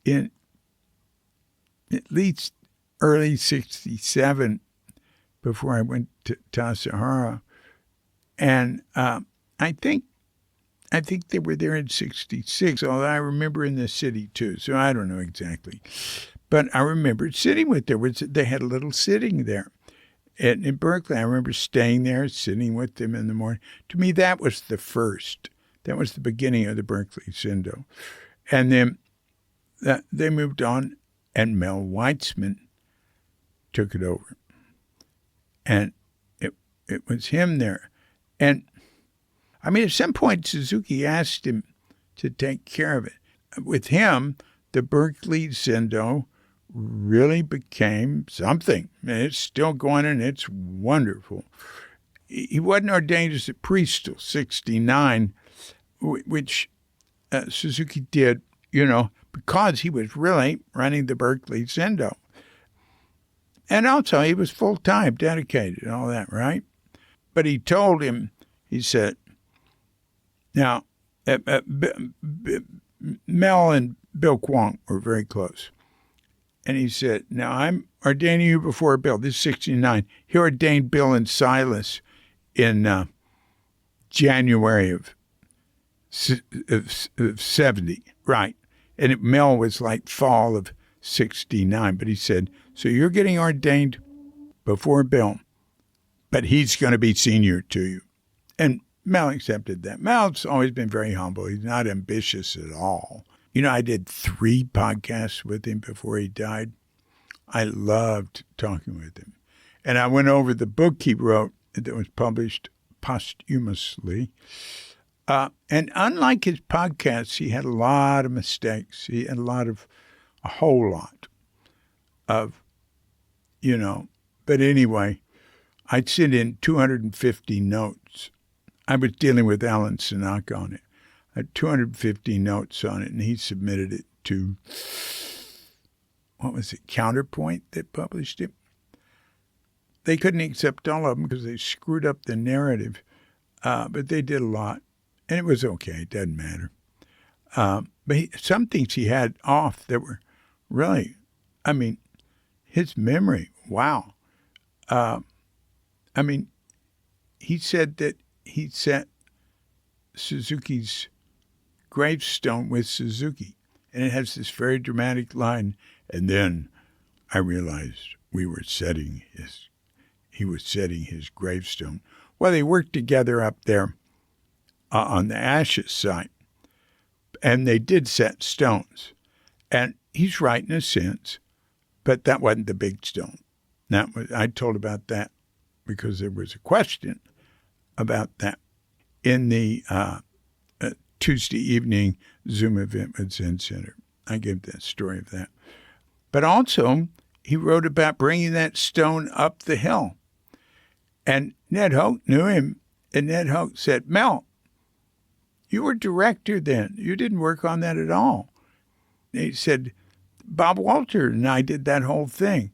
in at least early 1967 before I went to Tassajara. And I think they were there in 1966, although I remember in the city too, so I don't know exactly. But I remember sitting with them. They had a little sitting there in Berkeley. I remember staying there, sitting with them in the morning. To me, that was the first. That was the beginning of the Berkeley Zendo. And then they moved on, and Mel Weitzman took it over. And it was him there. And, I mean, at some point, Suzuki asked him to take care of it. With him, the Berkeley Zendo really became something. And it's still going, and it's wonderful. He wasn't ordained as a priest till 1969, which Suzuki did, because he was really running the Berkeley Zendo. And also, he was full-time, dedicated, and all that, right? But he told him, he said, now, Mel and Bill Kwong were very close. And he said, now, I'm ordaining you before Bill. This is 1969. He ordained Bill and Silas in January of 70, right? And Mel was like fall of 1969. But he said, so you're getting ordained before Bill, but he's going to be senior to you. And Mel accepted that. Mel's always been very humble. He's not ambitious at all. I did 3 podcasts with him before he died. I loved talking with him. And I went over the book he wrote that was published posthumously. And unlike his podcasts, he had a lot of mistakes. He had a whole lot of, But anyway, I'd send in 250 notes. I was dealing with Alan Sinak on it. I had 250 notes on it, and he submitted it to, Counterpoint that published it? They couldn't accept all of them because they screwed up the narrative, but they did a lot, and it was okay. It doesn't matter. But some things he had off that were really, his memory, wow. He said that he set Suzuki's gravestone with Suzuki, and it has this very dramatic line, and then I realized he was setting his gravestone. Well, they worked together up there on the Ashes site, and they did set stones. And he's right in a sense, but that wasn't the big stone. I told about that because there was a question about that in the Tuesday evening Zoom event with Zen Center. I gave that story of that. But also, he wrote about bringing that stone up the hill. And Ned Hoke knew him, and Ned Hoke said, Mel, you were director then. You didn't work on that at all. And he said, Bob Walter and I did that whole thing.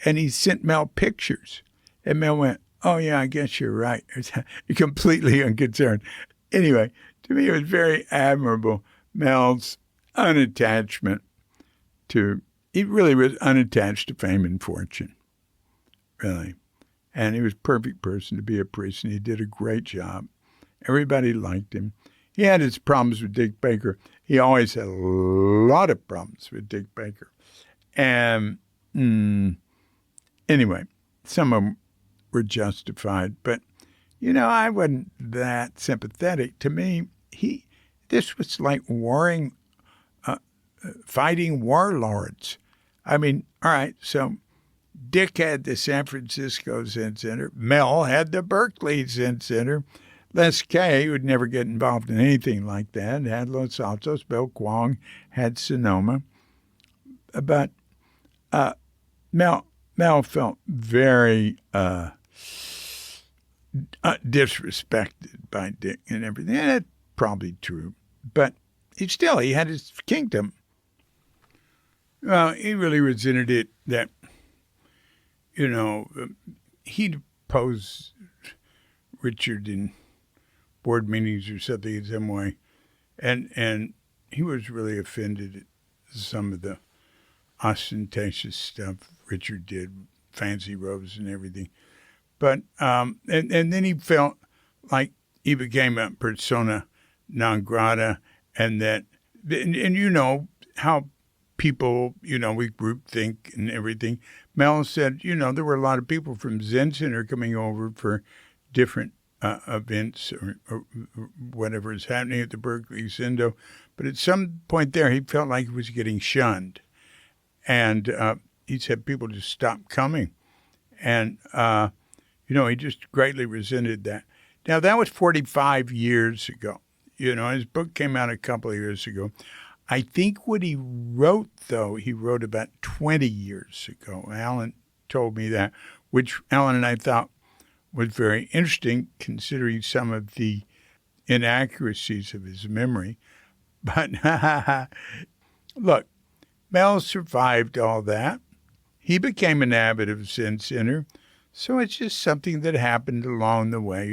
And he sent Mel pictures. And Mel went, oh, yeah, I guess you're right. Completely unconcerned. Anyway, to me, it was very admirable. Mel's unattachment he really was unattached to fame and fortune, really. And he was a perfect person to be a priest, and he did a great job. Everybody liked him. He had his problems with Dick Baker. He always had a lot of problems with Dick Baker. And anyway, some of them were justified. But, I wasn't that sympathetic. To me, this was like fighting warlords. All right, so Dick had the San Francisco Zen Center. Mel had the Berkeley Zen Center. Les Kay would never get involved in anything like that. Had Los Altos. Bill Kwong had Sonoma. But Mel felt very disrespected by Dick and everything. And that's probably true. But he had his kingdom. Well, he really resented it that, he'd oppose Richard in board meetings or something in some way. And he was really offended at some of the ostentatious stuff Richard did, fancy robes and everything. But, and then he felt like he became a persona non grata, and that, and how people, we group think and everything. Mel said, there were a lot of people from Zen Center coming over for different events or whatever is happening at the Berkeley Zendo. But at some point there, he felt like he was getting shunned. And he said people just stopped coming. And, He just greatly resented that. Now, that was 45 years ago. His book came out a couple of years ago. I think what he wrote, though, he wrote about 20 years ago. Alan told me that, which Alan and I thought was very interesting, considering some of the inaccuracies of his memory. But look, Mel survived all that. He became an avid Zen center. So it's just something that happened along the way.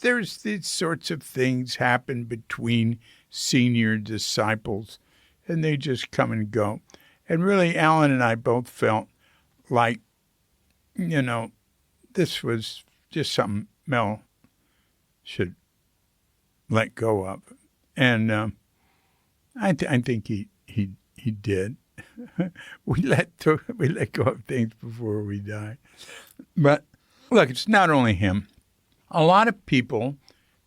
There's these sorts of things happen between senior disciples, and they just come and go. And really, Alan and I both felt like, this was just something Mel should let go of. And I think he did. we let go of things before we die. But look, it's not only him. A lot of people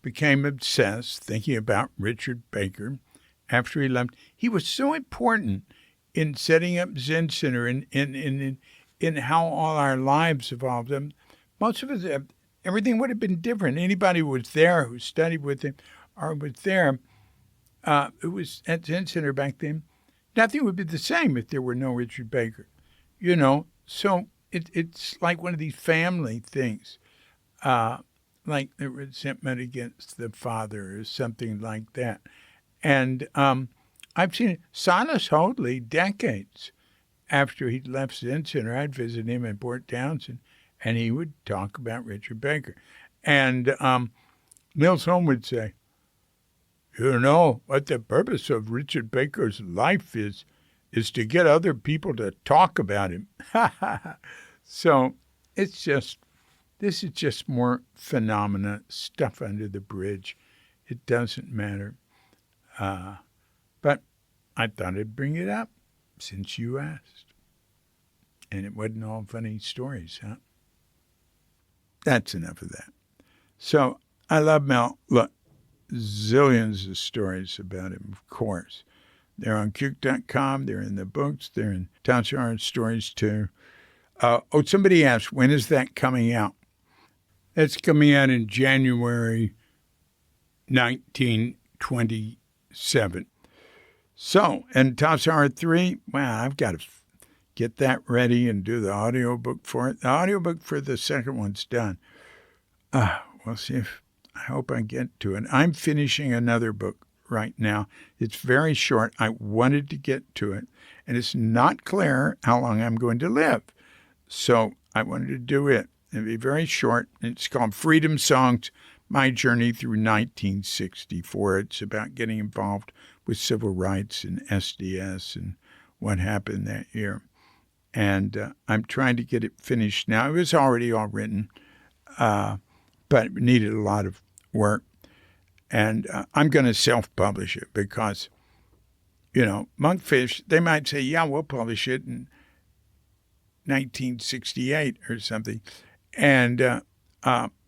became obsessed thinking about Richard Baker after he left. He was so important in setting up Zen Center and in how all our lives evolved. Most of us, everything would have been different. Anybody who was there, who studied with him, or was there, who was at Zen Center back then, nothing would be the same if there were no Richard Baker. So it's like one of these family things, like the resentment against the father or something like that. And I've seen it. Silas Hoadley, decades after he'd left Zen Center, I'd visit him at Port Townsend, and he would talk about Richard Baker. And Nils Holm would say, what the purpose of Richard Baker's life is to get other people to talk about him. So this is just more phenomena, stuff under the bridge. It doesn't matter. But I thought I'd bring it up since you asked. And it wasn't all funny stories, huh? That's enough of that. So I love Mel. Look, zillions of stories about him, of course. They're on Cuke.com. They're in the books. They're in Tassajara Stories, too. Somebody asked, when is that coming out? It's coming out in January 1927. So, and Tassajara 3, I've got to get that ready and do the audiobook for it. The audiobook for the second one's done. We'll see if I hope I get to it. I'm finishing another book right now. It's very short. I wanted to get to it, and it's not clear how long I'm going to live. So I wanted to do it. It'll be very short. It's called Freedom Songs, My Journey Through 1964. It's about getting involved with civil rights and SDS and what happened that year. And I'm trying to get it finished now. It was already all written, but it needed a lot of work. And I'm going to self-publish it because, Monkfish, they might say, yeah, we'll publish it in 1968 or something. And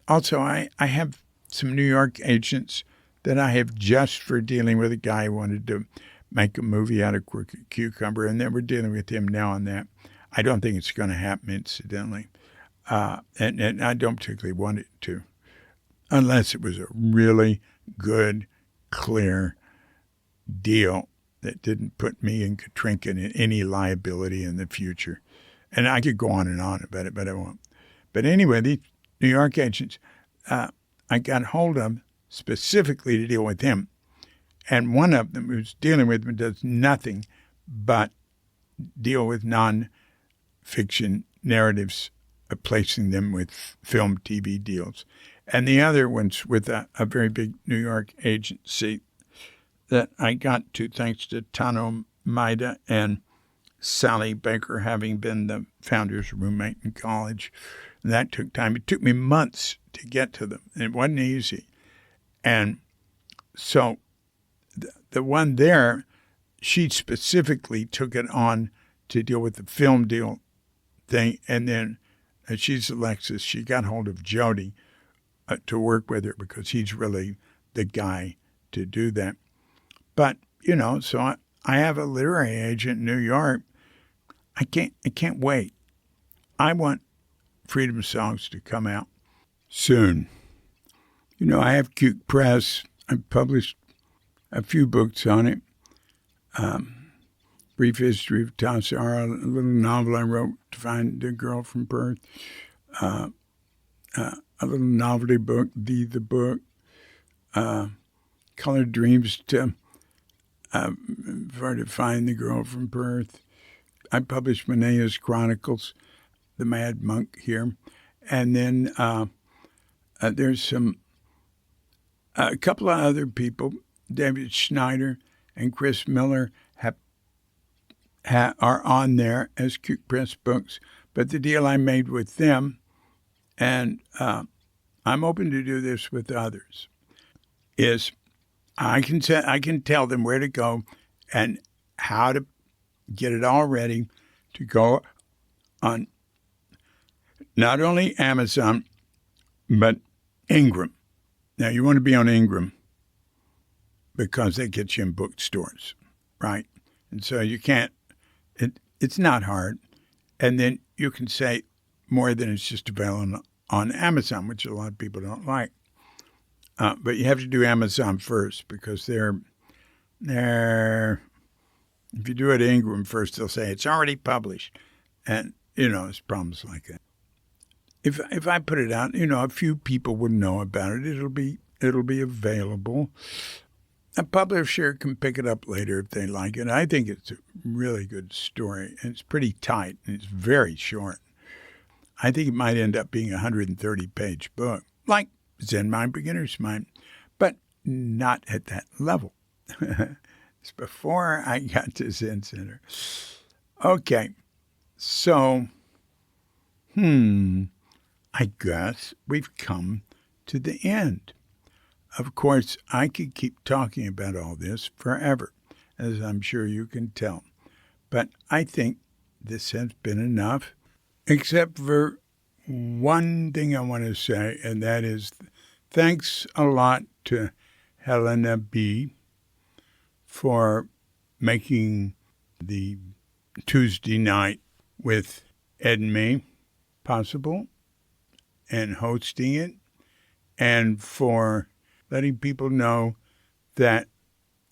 also, I have some New York agents that I have just for dealing with a guy who wanted to make a movie out of Crooked Cucumber, and then we're dealing with him now on that. I don't think it's going to happen, incidentally. And I don't particularly want it to, unless it was a really good, clear deal that didn't put me and Katrinka in any liability in the future. And I could go on and on about it, but I won't. But anyway, these New York agents, I got hold of specifically to deal with him. And one of them who's dealing with him does nothing but deal with non-fiction narratives, placing them with film, TV deals. And the other one's with a very big New York agency that I got to thanks to Tano Maida and Sally Baker, having been the founder's roommate in college. And that took time. It took me months to get to them, and it wasn't easy. And so the one there, she specifically took it on to deal with the film deal thing. And then she's Alexis. She got hold of Jody to work with her because he's really the guy to do that. But, so I have a literary agent in New York. I can't wait. I want Freedom Songs to come out soon. I have Cute Press. I've published a few books on it. Brief History of Tassajara, a little novel I wrote to find a girl from Perth. A little novelty book, the Book. Colored Dreams to find the girl from Perth. I published Manea's Chronicles, the Mad Monk here. And then there's a couple of other people, David Schneider and Chris Miller, are on there as Cute Press books. But the deal I made with them, and I'm open to do this with others, is I can tell them where to go and how to get it all ready to go on not only Amazon, but Ingram. Now, you want to be on Ingram because they get you in bookstores, right? And so you can't, it's not hard. And then you can say more than it's just available on Amazon, which a lot of people don't like. But you have to do Amazon first because they're if you do it Ingram first, they'll say it's already published. And, there's problems like that. If I put it out, a few people would know about it. It'll be available. A publisher can pick it up later if they like it. I think it's a really good story. And it's pretty tight and it's very short. I think it might end up being a 130-page book, like Zen Mind, Beginner's Mind, but not at that level. It's before I got to Zen Center. Okay, so, I guess we've come to the end. Of course, I could keep talking about all this forever, as I'm sure you can tell. But I think this has been enough, except for one thing I want to say, and that is thanks a lot to Helena B. for making the Tuesday night with Ed and me possible and hosting it, and for letting people know that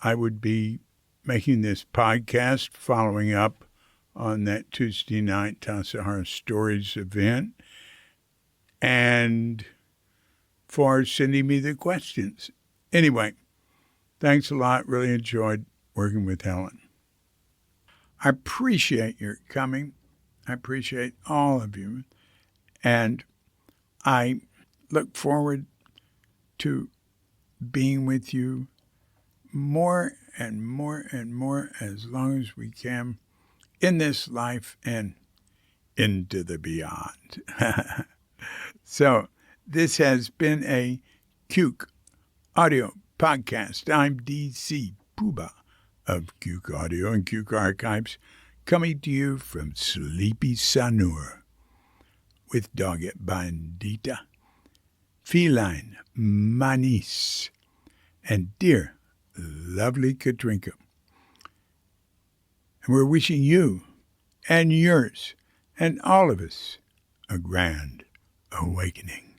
I would be making this podcast following up on that Tuesday night Tassajara Stories event, and for sending me the questions. Anyway, thanks a lot. Really enjoyed working with Helen. I appreciate your coming. I appreciate all of you. And I look forward to being with you more and more and more as long as we can in this life and into the beyond. So this has been a Cuke Audio Podcast. I'm DC Puba of Cuke Audio and Cuke Archives, coming to you from sleepy Sanur with Doggett Bandita, Feline Manis, and dear, lovely Katrinka. And we're wishing you and yours and all of us a grand awakening.